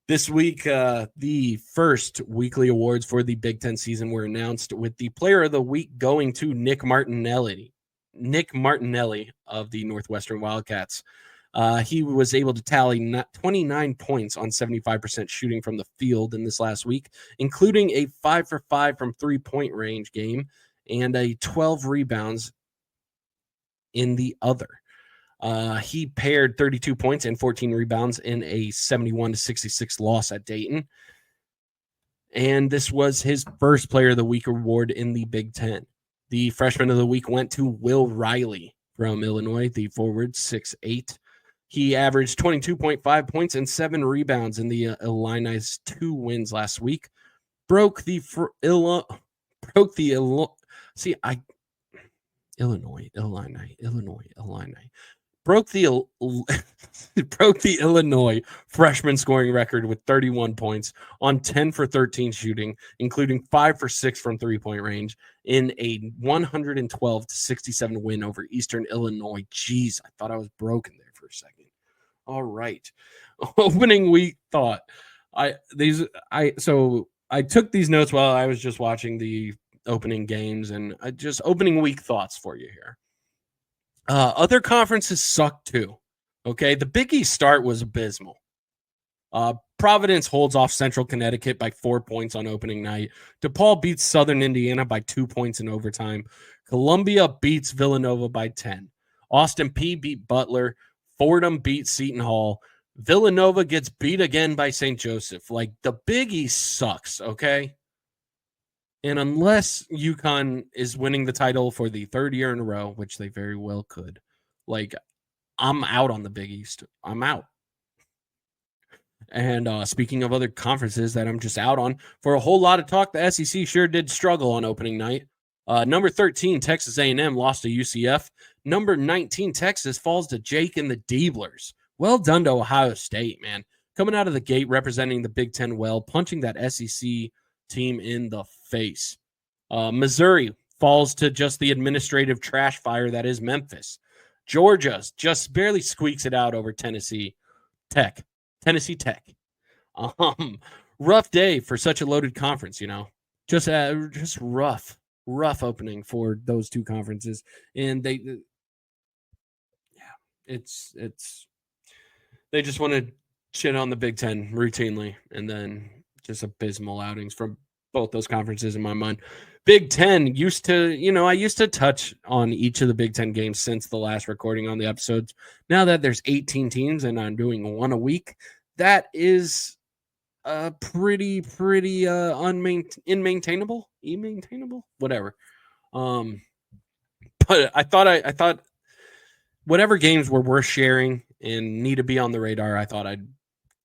Speaker 2: This week, the first weekly awards for the Big Ten season were announced, with the player of the week going to Nick Martinelli of the Northwestern Wildcats. He was able to tally 29 points on 75% shooting from the field in this last week, including a 5 for 5 from 3-point range game and a 12 rebounds in the other. He paired 32 points and 14 rebounds in a 71-66 loss at Dayton. And this was his first player of the week award in the Big Ten. The freshman of the week went to Will Riley from Illinois, the forward, 6'8". He averaged 22.5 points and 7 rebounds in the Illini's 2 wins last week. broke the Illinois. Broke the broke the Illinois freshman scoring record with 31 points on 10 for 13 shooting, including 5 for 6 from three-point range in a 112-67 win over Eastern Illinois. Jeez, I thought I was broken there for a second. All right. Opening week thought. I took these notes while I was just watching the opening games, and just opening week thoughts for you here. Other conferences suck too. Okay, the Big East start was abysmal. Providence holds off Central Connecticut by 4 points on opening night. DePaul beats Southern Indiana by 2 points in overtime. Columbia beats Villanova by 10. Austin P beat Butler. Fordham beat Seton Hall. Villanova gets beat again by St. Joseph. Like, the Big East sucks, okay? And unless UConn is winning the title for the third year in a row, which they very well could, like, I'm out on the Big East. I'm out. And speaking of other conferences that I'm just out on, for a whole lot of talk, the SEC sure did struggle on opening night. Number 13, Texas A&M lost to UCF. Number 19, Texas falls to Jake and the Deeblers. Well done to Ohio State, man. Coming out of the gate, representing the Big Ten well, punching that SEC team in the face. Missouri falls to just the administrative trash fire that is Memphis. Georgia just barely squeaks it out over Tennessee Tech. Rough day for such a loaded conference, you know. Just rough opening for those two conferences, and they just want to shit on the Big Ten routinely, and then just abysmal outings from both those conferences in my mind. Big Ten I used to touch on each of the Big Ten games since the last recording on the episodes. Now that there's 18 teams and I'm doing one a week, that is pretty unmaintainable, whatever. But I thought whatever games were worth sharing and need to be on the radar, I thought I'd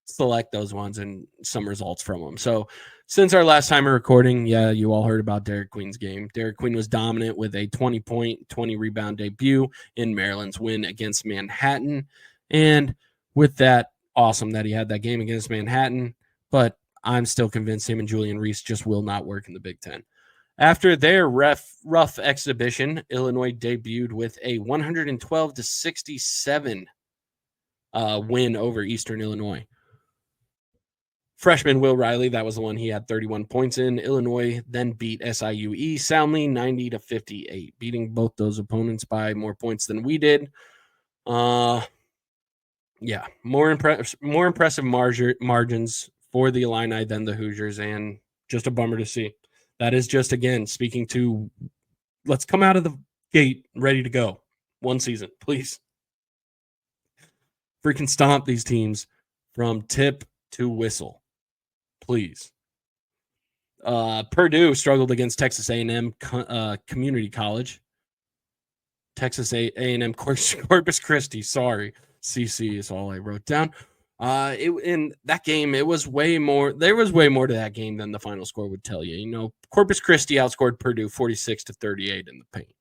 Speaker 2: select those ones and some results from them. So since our last time of recording, you all heard about Derek Queen's game. Derek Queen was dominant with a 20-point, 20-rebound debut in Maryland's win against Manhattan. And with that, awesome that he had that game against Manhattan, but I'm still convinced him and Julian Reese just will not work in the Big Ten. After their rough exhibition, Illinois debuted with a 112-67 win over Eastern Illinois. Freshman Will Riley, that was the one he had 31 points in. Illinois then beat SIUE soundly 90-58, beating both those opponents by more points than we did. More impressive margins for the Illini than the Hoosiers, and just a bummer to see. That is just, again, speaking to, let's come out of the gate ready to go. One season, please. Freaking stomp these teams from tip to whistle. Please. Purdue struggled against Texas A&M Community College. Texas A&M Corpus Christi. Sorry, CC is all I wrote down. In that game, there was way more to that game than the final score would tell you. You know, Corpus Christi outscored Purdue 46-38 in the paint.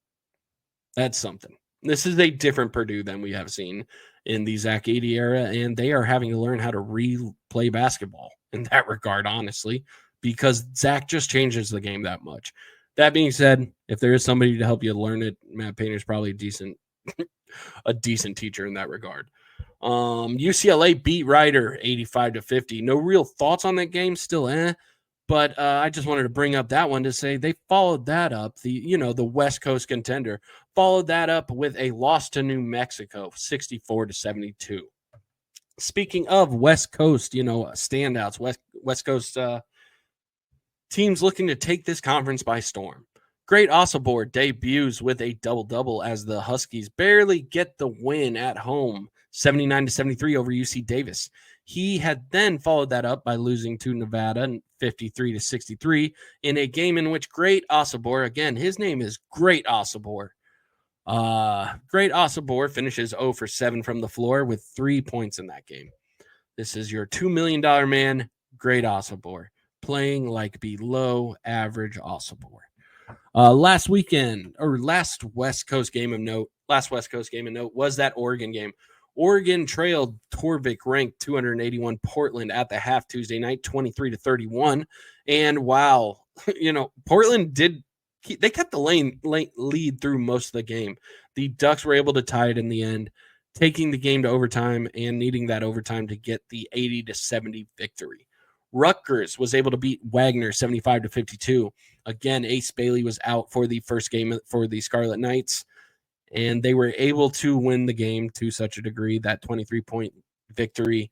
Speaker 2: That's something. This is a different Purdue than we have seen in the Zach Edey era, and they are having to learn how to replay basketball in that regard, honestly, because Zach just changes the game that much. That being said, if there is somebody to help you learn it, Matt Painter is probably a decent teacher in that regard. UCLA beat Rider 85-50. No real thoughts on that game, still but I just wanted to bring up that one to say they followed that up. The West Coast contender followed that up with a loss to New Mexico, 64-72. Speaking of West Coast, standouts, West Coast teams looking to take this conference by storm. Great Osobor debuts with a double-double as the Huskies barely get the win at home, 79-73 over UC Davis. He had then followed that up by losing to Nevada 53-63 in a game in which Great Osobor, again, his name is Great Osobor. Great Osobor finishes 0 for 7 from the floor with 3 points in that game. This is your $2 million man, Great Osobor. playing like below average also. Last West Coast game of note was that Oregon game. Oregon trailed Torvik ranked 281 Portland at the half Tuesday night, 23-31. And wow, Portland they kept the lead through most of the game. The Ducks were able to tie it in the end, taking the game to overtime and needing that overtime to get the 80-70 victory. Rutgers was able to beat Wagner 75-52. Again, Ace Bailey was out for the first game for the Scarlet Knights, and they were able to win the game to such a degree, that 23-point victory,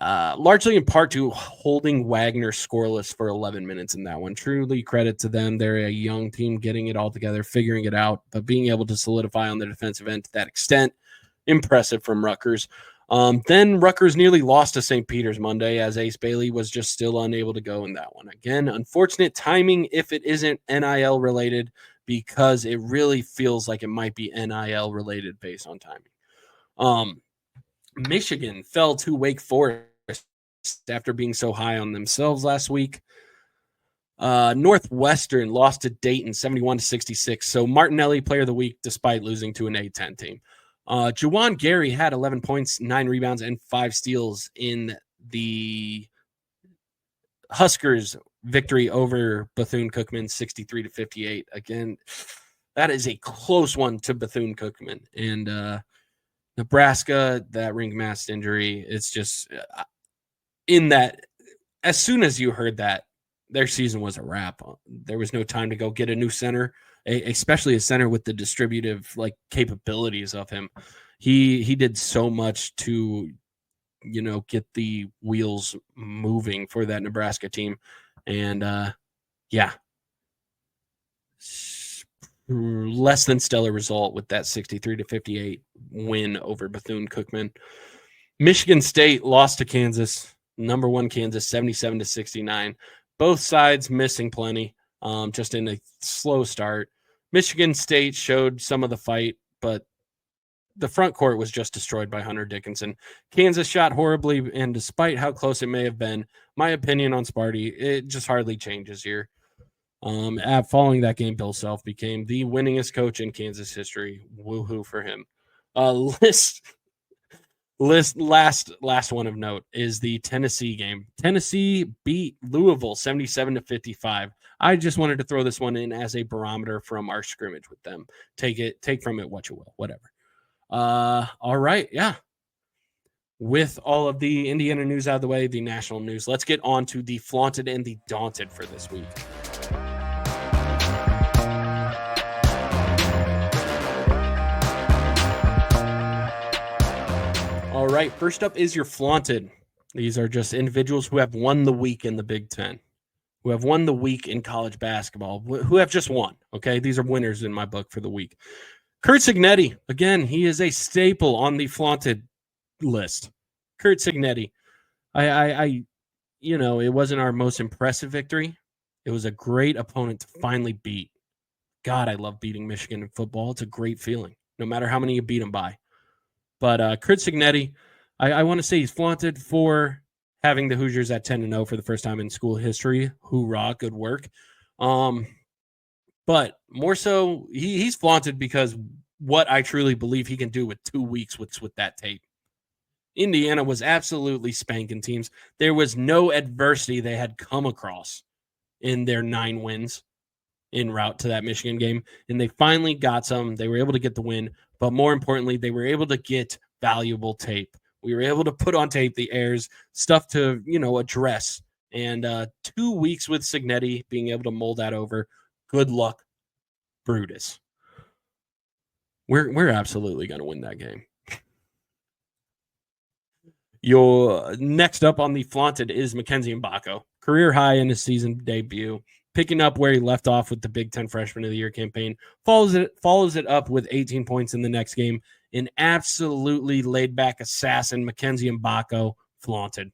Speaker 2: largely in part to holding Wagner scoreless for 11 minutes in that one. Truly credit to them. They're a young team getting it all together, figuring it out, but being able to solidify on the defensive end to that extent, impressive from Rutgers. Then Rutgers nearly lost to St. Peter's Monday as Ace Bailey was just still unable to go in that one. Again, unfortunate timing if it isn't NIL related, because it really feels like it might be NIL related based on timing. Michigan fell to Wake Forest after being so high on themselves last week. Northwestern lost to Dayton 71-66. So Martinelli player of the week despite losing to an A-10 team. Juwan Gary had 11 points, 9 rebounds, and 5 steals in the Huskers victory over Bethune-Cookman 63-58. Again, that is a close one to Bethune-Cookman. And Nebraska, that ringmaster injury, it's just in that as soon as you heard that, their season was a wrap. There was no time to go get a new center, especially a center with the distributive capabilities of him. He did so much to get the wheels moving for that Nebraska team. And less than stellar result with that 63-58 win over Bethune-Cookman. Michigan State lost to Kansas, number 1 Kansas, 77-69. Both sides missing plenty, just in a slow start. Michigan State showed some of the fight, but the front court was just destroyed by Hunter Dickinson. Kansas shot horribly, and despite how close it may have been, my opinion on Sparty, it just hardly changes here. Following that game, Bill Self became the winningest coach in Kansas history. Woohoo for him. Last one of note is the Tennessee game. Tennessee beat Louisville 77-55. I just wanted to throw this one in as a barometer from our scrimmage with them. Take from it what you will, whatever. All right, yeah. With all of the Indiana news out of the way, the national news, let's get on to the flaunted and the daunted for this week. All right, first up is your flaunted. These are just individuals who have won the week in the Big Ten, who have won the week in college basketball, who have just won, okay? These are winners in my book for the week. Curt Cignetti, again, he is a staple on the flaunted list. Curt Cignetti. It wasn't our most impressive victory. It was a great opponent to finally beat. God, I love beating Michigan in football. It's a great feeling, no matter how many you beat them by. But Curt Cignetti, I want to say he's flaunted for having the Hoosiers at 10-0 for the first time in school history. Hoorah, good work. But more so, he's flaunted because what I truly believe he can do with 2 weeks with that tape. Indiana was absolutely spanking teams. There was no adversity they had come across in their 9 wins en route to that Michigan game. And they finally got some. They were able to get the win. But more importantly, they were able to get valuable tape. We were able to put on tape the errors, stuff to, address. And 2 weeks with Cignetti, being able to mold that over. Good luck, Brutus. We're absolutely going to win that game. Your next up on the flaunted is Mackenzie Mbako. Career high in his season debut, picking up where he left off with the Big Ten Freshman of the Year campaign. Follows it up with 18 points in the next game. An absolutely laid-back assassin, Mackenzie Mbako, flaunted.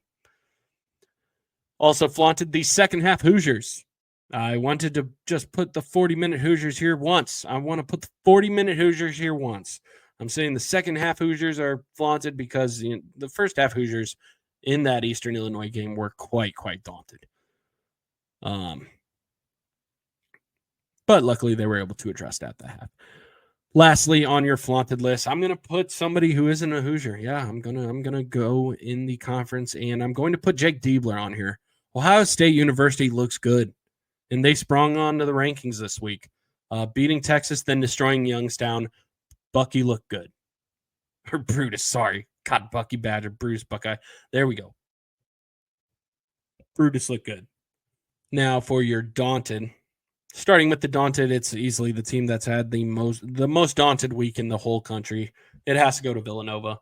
Speaker 2: Also flaunted the second half Hoosiers. I wanted to just put the 40-minute Hoosiers here once. I want to put the 40-minute Hoosiers here once. I'm saying the second half Hoosiers are flaunted because the first half Hoosiers in that Eastern Illinois game were quite daunted. But luckily they were able to address that at the half. Lastly, on your flaunted list, I'm gonna put somebody who isn't a Hoosier. Yeah, I'm gonna go in the conference, and I'm going to put Jake Diebler on here. Ohio State University looks good, and they sprung onto the rankings this week, beating Texas, then destroying Youngstown. Bucky looked good, or Brutus. Sorry, God, Bucky Badger, Bruce Buckeye. There we go. Brutus looked good. Now for your daunted. Starting with the daunted, it's easily the team that's had the most daunted week in the whole country. It has to go to Villanova.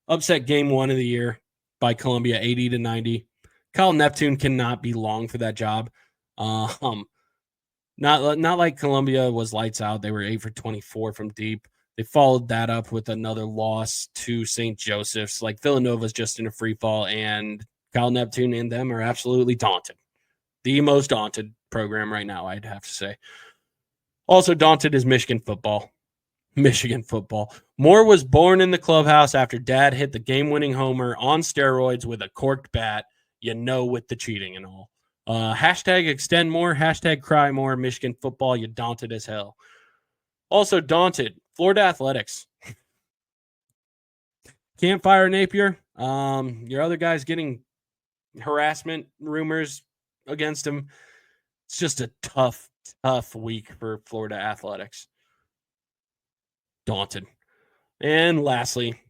Speaker 2: Upset game 1 of the year by Columbia, 80-90. Kyle Neptune cannot be long for that job. Not like Columbia was lights out. They were 8 for 24 from deep. They followed that up with another loss to St. Joseph's. Like Villanova's just in a free fall, and Kyle Neptune and them are absolutely daunted. The most daunted program right now, I'd have to say. Also daunted is Michigan football. Michigan football. Moore was born in the clubhouse after dad hit the game-winning homer on steroids with a corked bat, with the cheating and all. Hashtag extend more, hashtag cry more, Michigan football, you daunted as hell. Also daunted, Florida athletics. Can't fire Napier. Your other guy's getting harassment rumors against him. It's just a tough week for Florida athletics. Daunted. And lastly,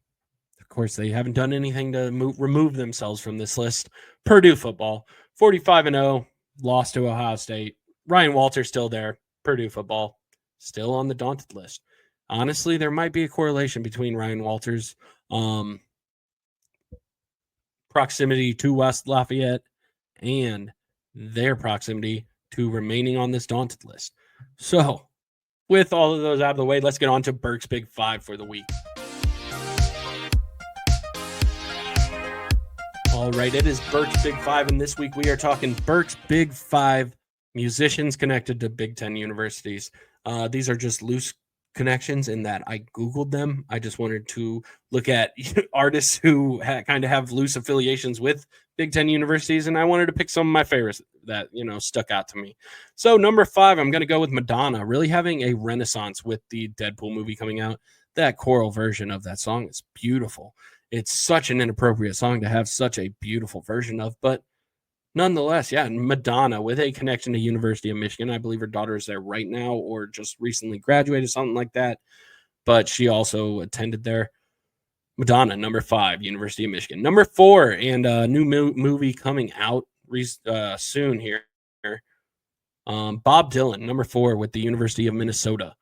Speaker 2: of course, they haven't done anything to remove themselves from this list. Purdue football, 45-0, lost to Ohio State. Ryan Walters still there. Purdue football, still on the daunted list. Honestly, there might be a correlation between Ryan Walters' proximity to West Lafayette and their proximity to remaining on this daunted list. So, with all of those out of the way, let's get on to Burke's Big Five for the week. All right, it is Burke's Big Five, and this week we are talking Burke's Big Five musicians connected to Big Ten universities. These are just loose connections in that I Googled them. I just wanted to look at artists who kind of have loose affiliations with Big Ten universities, and I wanted to pick some of my favorites that, stuck out to me. So number 5, I'm going to go with Madonna, really having a renaissance with the Deadpool movie coming out. That choral version of that song is beautiful. It's such an inappropriate song to have such a beautiful version of, but nonetheless, yeah, Madonna with a connection to University of Michigan. I believe her daughter is there right now or just recently graduated, something like that, but she also attended there. Madonna, number 5, University of Michigan. Number 4, and a new movie coming out soon here. Bob Dylan, number 4, with the University of Minnesota.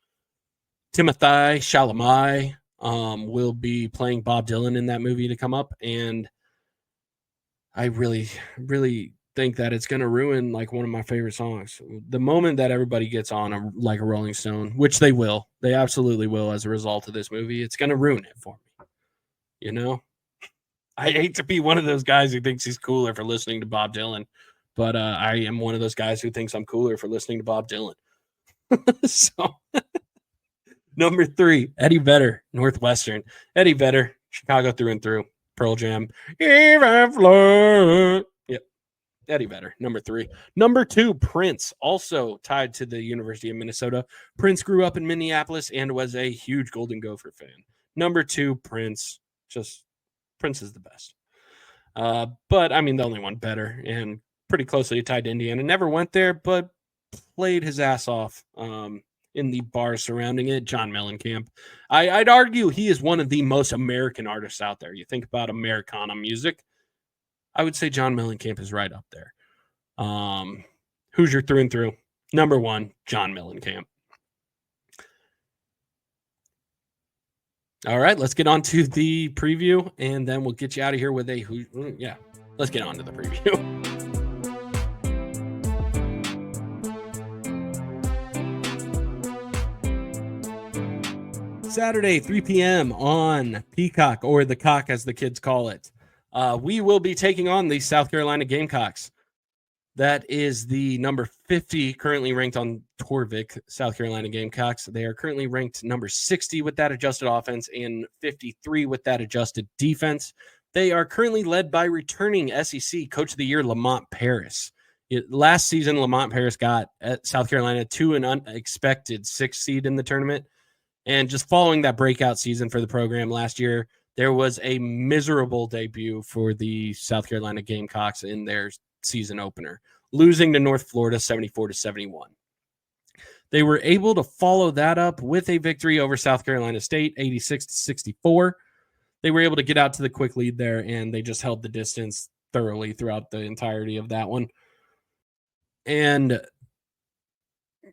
Speaker 2: Timothée Chalamet will be playing Bob Dylan in that movie to come up, and I really, really think that it's going to ruin like one of my favorite songs. The moment that everybody gets on like a Rolling Stone, which they will, they absolutely will as a result of this movie, it's going to ruin it for me. I hate to be one of those guys who thinks he's cooler for listening to Bob Dylan, but I am one of those guys who thinks I'm cooler for listening to Bob Dylan. So, number 3, Eddie Vedder, Northwestern. Eddie Vedder, Chicago through and through. Pearl Jam. Even flood. Yep. Eddie Vedder, number 3. Number 2, Prince, also tied to the University of Minnesota. Prince grew up in Minneapolis and was a huge Golden Gopher fan. Number 2, Prince. Prince is the best. But, I mean, the only one better and pretty closely tied to Indiana. Never went there, but played his ass off in the bars surrounding it. John Mellencamp. I'd argue he is one of the most American artists out there. You think about Americana music, I would say John Mellencamp is right up there. Hoosier through and through. Number 1, John Mellencamp. All right, let's get on to the preview, and then we'll get you out of here with let's get on to the preview. Saturday, 3 p.m. on Peacock, or the Cock as the kids call it. We will be taking on the South Carolina Gamecocks. That is the number 50 currently ranked on Torvik, South Carolina Gamecocks. They are currently ranked number 60 with that adjusted offense and 53 with that adjusted defense. They are currently led by returning SEC Coach of the Year Lamont Paris. Last season, Lamont Paris got at South Carolina to an unexpected 6th seed in the tournament. And just following that breakout season for the program last year, there was a miserable debut for the South Carolina Gamecocks in their season opener, losing to North Florida 74-71. They were able to follow that up with a victory over South Carolina State, 86-64. They were able to get out to the quick lead there, and they just held the distance thoroughly throughout the entirety of that one. And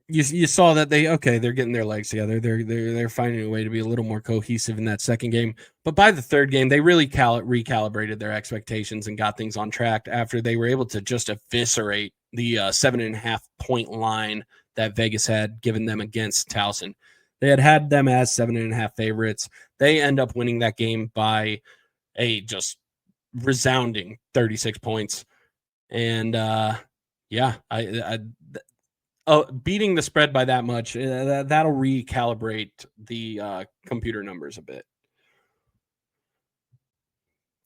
Speaker 2: you saw that they're getting their legs together. They're finding a way to be a little more cohesive in that second game. But by the third game, they really recalibrated their expectations and got things on track after they were able to just eviscerate the 7.5 point line that Vegas had given them against Towson. They had them as 7.5 favorites. They end up winning that game by a just resounding 36 points. And beating the spread by that much, that'll recalibrate the computer numbers a bit.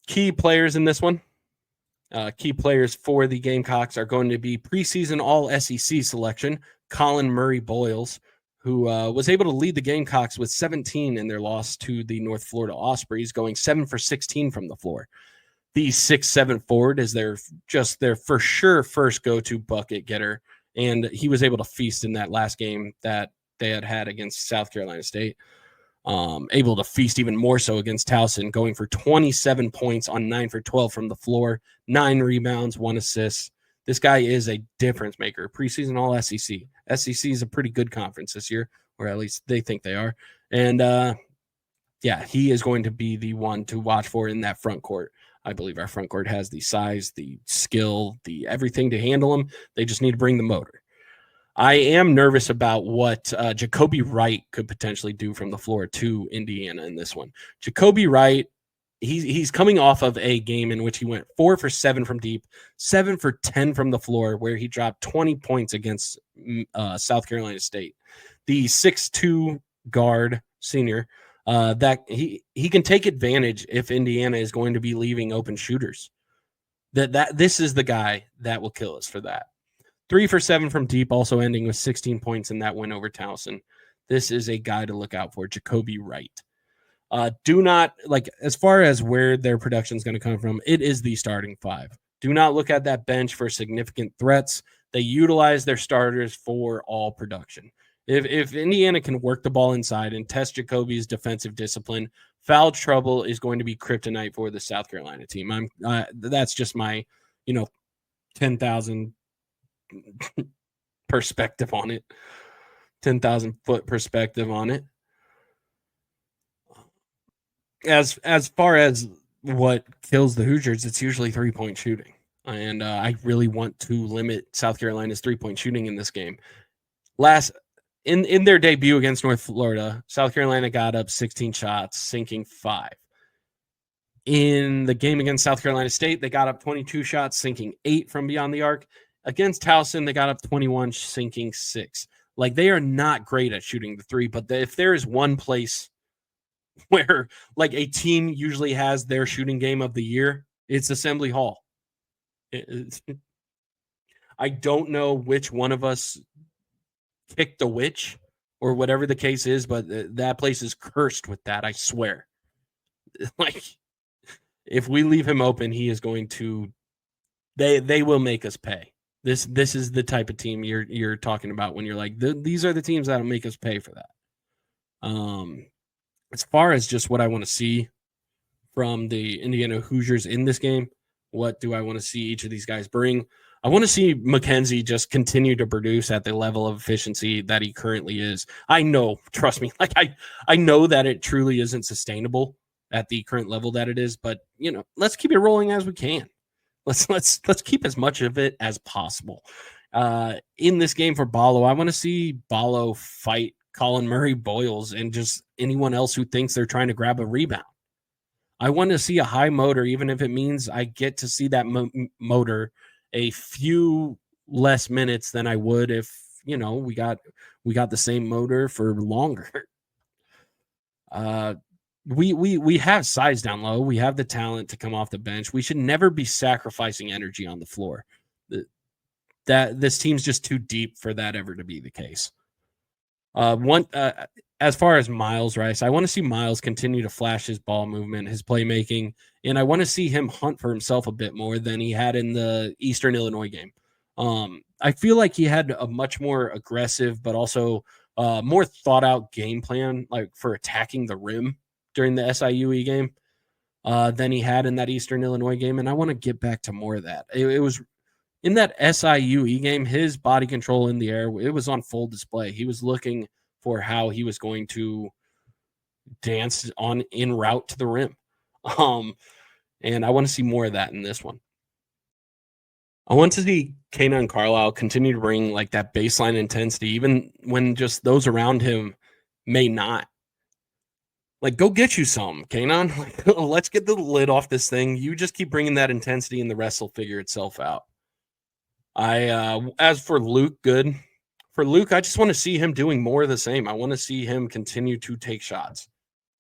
Speaker 2: Key players in this one. Key players for the Gamecocks are going to be preseason All-SEC selection, Colin Murray-Boyles, who was able to lead the Gamecocks with 17 in their loss to the North Florida Ospreys, going 7 for 16 from the floor. The 6'7" forward is their for sure first go-to bucket getter, and he was able to feast in that last game that they had against South Carolina State. Able to feast even more so against Towson, going for 27 points on 9 for 12 from the floor, 9 rebounds, 1 assist. This guy is a difference maker. Preseason All-SEC. SEC is a pretty good conference this year, or at least they think they are. And, he is going to be the one to watch for in that front court. I believe our front court has the size, the skill, the everything to handle them. They just need to bring the motor. I am nervous about what Jacoby Wright could potentially do from the floor to Indiana in this one. Jacoby Wright, he's coming off of a game in which he went 4 for 7 from deep, 7 for 10 from the floor, where he dropped 20 points against South Carolina State. The 6'2" guard senior, that he can take advantage if Indiana is going to be leaving open shooters. This is the guy that will kill us for that. 3 for 7 from deep, also ending with 16 points in that win over Towson. This is a guy to look out for, Jacoby Wright. Do not, as far as where their production is going to come from, it is the starting 5. Do not look at that bench for significant threats. They utilize their starters for all production. If Indiana can work the ball inside and test Jacoby's defensive discipline, foul trouble is going to be kryptonite for the South Carolina team. That's just my, 10,000 perspective on it. 10,000 foot perspective on it. As far as what kills the Hoosiers, it's usually 3-point shooting. And I really want to limit South Carolina's 3-point shooting in this game. In their debut against North Florida, South Carolina got up 16 shots, sinking 5. In the game against South Carolina State, they got up 22 shots, sinking 8 from beyond the arc. Against Towson, they got up 21, sinking 6. They are not great at shooting the 3, but if there is one place where a team usually has their shooting game of the year, it's Assembly Hall. I don't know which one of us kicked the witch or whatever the case is, but that place is cursed with that. I swear. If we leave him open, he is going to, they will make us pay. This is the type of team you're talking about when you're these are the teams that'll make us pay for that. As far as just what I want to see from the Indiana Hoosiers in this game, what do I want to see each of these guys bring? I want to see McKenzie just continue to produce at the level of efficiency that he currently is. I know, trust me, I know that it truly isn't sustainable at the current level that it is, but let's keep it rolling as we can. Let's keep as much of it as possible. In this game for Ballo, I want to see Ballo fight Colin Murray-Boyles and just anyone else who thinks they're trying to grab a rebound. I want to see a high motor, even if it means I get to see that motor a few less minutes than I would if, we got the same motor for longer. We have size down low. We have the talent to come off the bench. We should never be sacrificing energy on the floor. that this team's just too deep for that ever to be the case. As far as Miles Rice, I want to see Miles continue to flash his ball movement, his playmaking, and I want to see him hunt for himself a bit more than he had in the Eastern Illinois game. I feel like he had a much more aggressive, but also more thought out game plan, like for attacking the rim during the SIUE game than he had in that Eastern Illinois game. And I want to get back to more of that. It was in that SIUE game, his body control in the air, it was on full display. He was looking for how he was going to dance on en route to the rim. And I want to see more of that in this one. I want to see Kanan Carlisle continue to bring like that baseline intensity, even when just those around him may not. Like, go get you some, Kanan. Like, let's get the lid off this thing. You just keep bringing that intensity, and the rest will figure itself out. As for Luke, good. For Luke, I just want to see him doing more of the same. I want to see him continue to take shots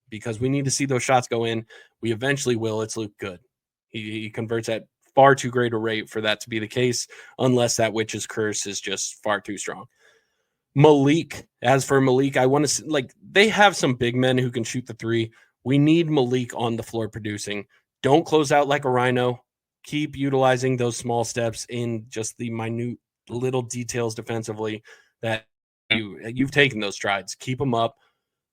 Speaker 2: because we need to see those shots go in. We eventually will. It's Luke Good. He converts at far too great a rate for that to be the case, unless that witch's curse is just far too strong. Malik, as for Malik, I want to see, like, they have some big men who can shoot the three. We need Malik on the floor producing. Don't close out like a rhino. Keep utilizing those small steps in just the minute little details defensively that you've taken those strides. Keep them up.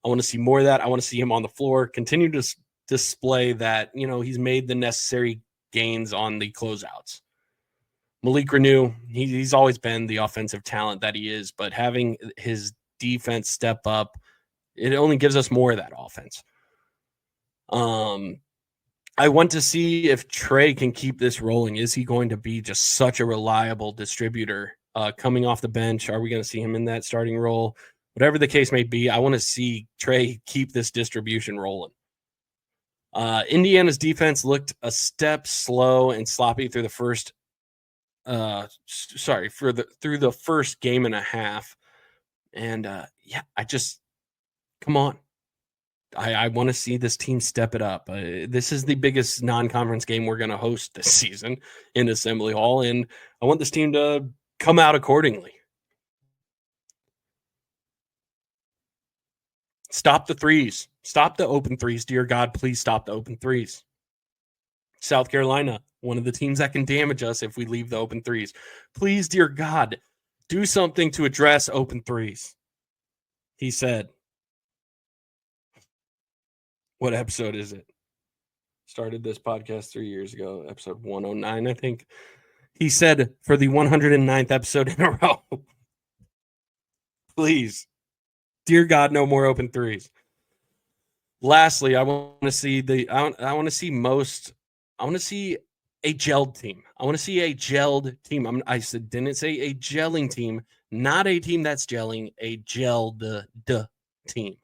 Speaker 2: I want to see more of that. I want to see him on the floor, continue to display that, he's made the necessary gains on the closeouts. Malik Renew, he's always been the offensive talent that he is, but having his defense step up, it only gives us more of that offense. I want to see if Trey can keep this rolling. Is he going to be just such a reliable distributor coming off the bench? Are we going to see him in that starting role? Whatever the case may be, I want to see Trey keep this distribution rolling. Indiana's defense looked a step slow and sloppy through the first through the first game and a half. And come on. I want to see this team step it up. This is the biggest non-conference game we're going to host this season in Assembly Hall, and I want this team to come out accordingly. Stop the threes. Stop the open threes. Dear God, please stop the open threes. South Carolina, one of the teams that can damage us if we leave the open threes. Please, dear God, do something to address open threes. He said. What episode is it? Started this podcast 3 years ago, episode 109, I think. He said for the 109th episode in a row, please, dear God, no more open threes. Lastly, I want to see a gelled team. I want to see a gelled team. Didn't say a gelling team, not a team that's gelling, a gelled team.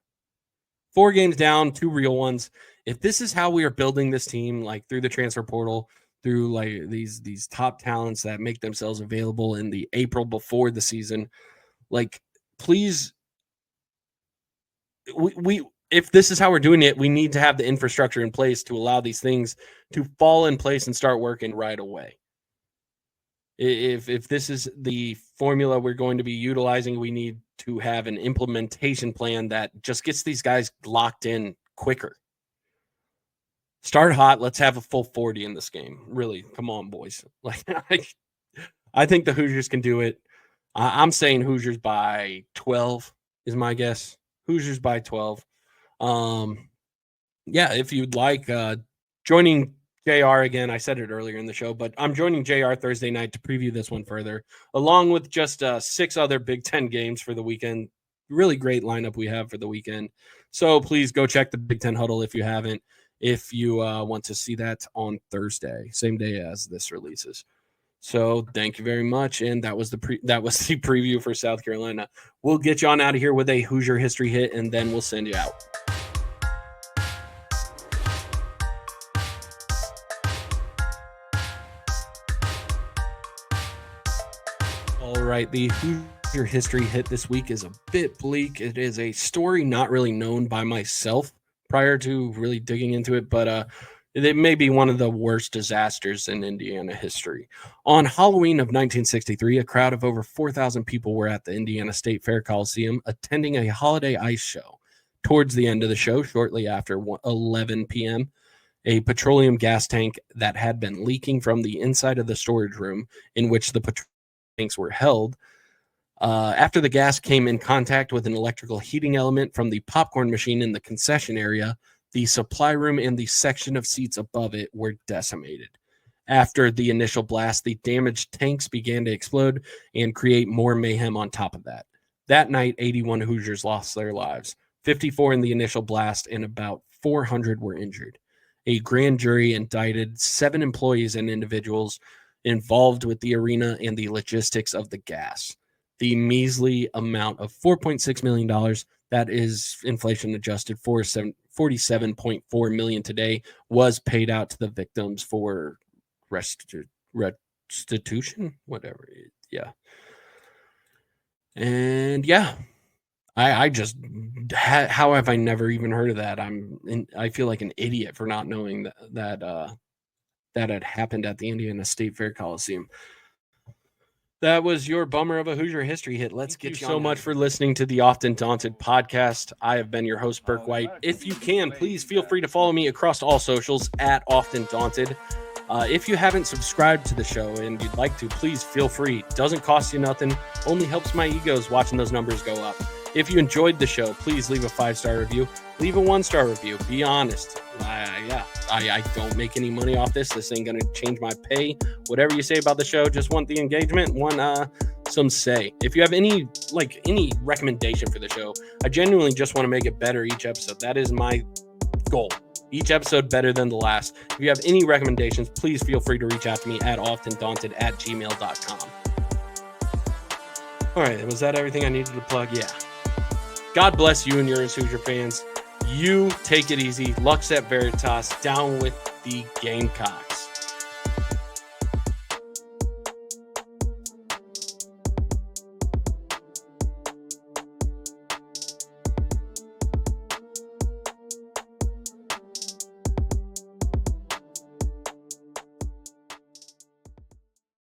Speaker 2: 4 games down, 2 real ones. If this is how we are building this team, like through the transfer portal, through like these top talents that make themselves available in the April before the season, like, please, we if this is how we're doing it, we need to have the infrastructure in place to allow these things to fall in place and start working right away. If this is the formula we're going to be utilizing, we need to have an implementation plan that just gets these guys locked in quicker. Start hot. Let's have a full 40 in this game. Really, come on, boys. Like, I think the Hoosiers can do it. I'm saying Hoosiers by 12 is my guess. Hoosiers by 12. If you'd like, joining JR again, I said it earlier in the show, but I'm joining JR Thursday night to preview this one further, along with just 6 other Big Ten games for the weekend. Really great lineup we have for the weekend. So please go check the Big Ten Huddle if you haven't, if you want to see that on Thursday, same day as this releases. So thank you very much. And that was the preview for South Carolina. We'll get you on out of here with a Hoosier history hit, and then we'll send you out. All right, the Hoosier history hit this week is a bit bleak. It is a story not really known by myself prior to really digging into it, but It may be one of the worst disasters in Indiana history. On Halloween of 1963, a crowd of over 4,000 people were at the Indiana State Fair Coliseum attending a holiday ice show. Towards the end of the show, shortly after 11 p.m., a petroleum gas tank that had been leaking from the inside of the storage room in which the petroleum tanks were held. After the gas came in contact with an electrical heating element from the popcorn machine in the concession area, the supply room and the section of seats above it were decimated. After the initial blast, the damaged tanks began to explode and create more mayhem on top of that. That night, 81 Hoosiers lost their lives, 54 in the initial blast, and about 400 were injured. A grand jury indicted 7 employees and individuals involved with the arena and the logistics of the gas. The measly amount of $4.6 million, that is inflation adjusted, $47.4 million today, was paid out to the victims for restitution, whatever. Yeah. And yeah, I just, how have I never even heard of that? I feel like an idiot for not knowing that had happened at the Indiana State Fair Coliseum. That was your bummer of a Hoosier history hit. Thank you so much for listening to the Often Daunted Podcast. I have been your host, Burke White. If you can, please feel free to follow me across all socials at Often Daunted. If you haven't subscribed to the show and you'd like to, please feel free. Doesn't cost you nothing. Only helps my egos watching those numbers go up. If you enjoyed the show, please leave a 5-star review. Leave a 1-star review. Be honest. I don't make any money off this. This ain't going to change my pay. Whatever you say about the show, just want the engagement, want some say. If you have any recommendation for the show, I genuinely just want to make it better each episode. That is my goal. Each episode better than the last. If you have any recommendations, please feel free to reach out to me at oftendaunted@gmail.com. All right, was that everything I needed to plug? Yeah. God bless you and yours, Hoosier fans. You take it easy. Lux at VERITAS. Down with the Gamecocks.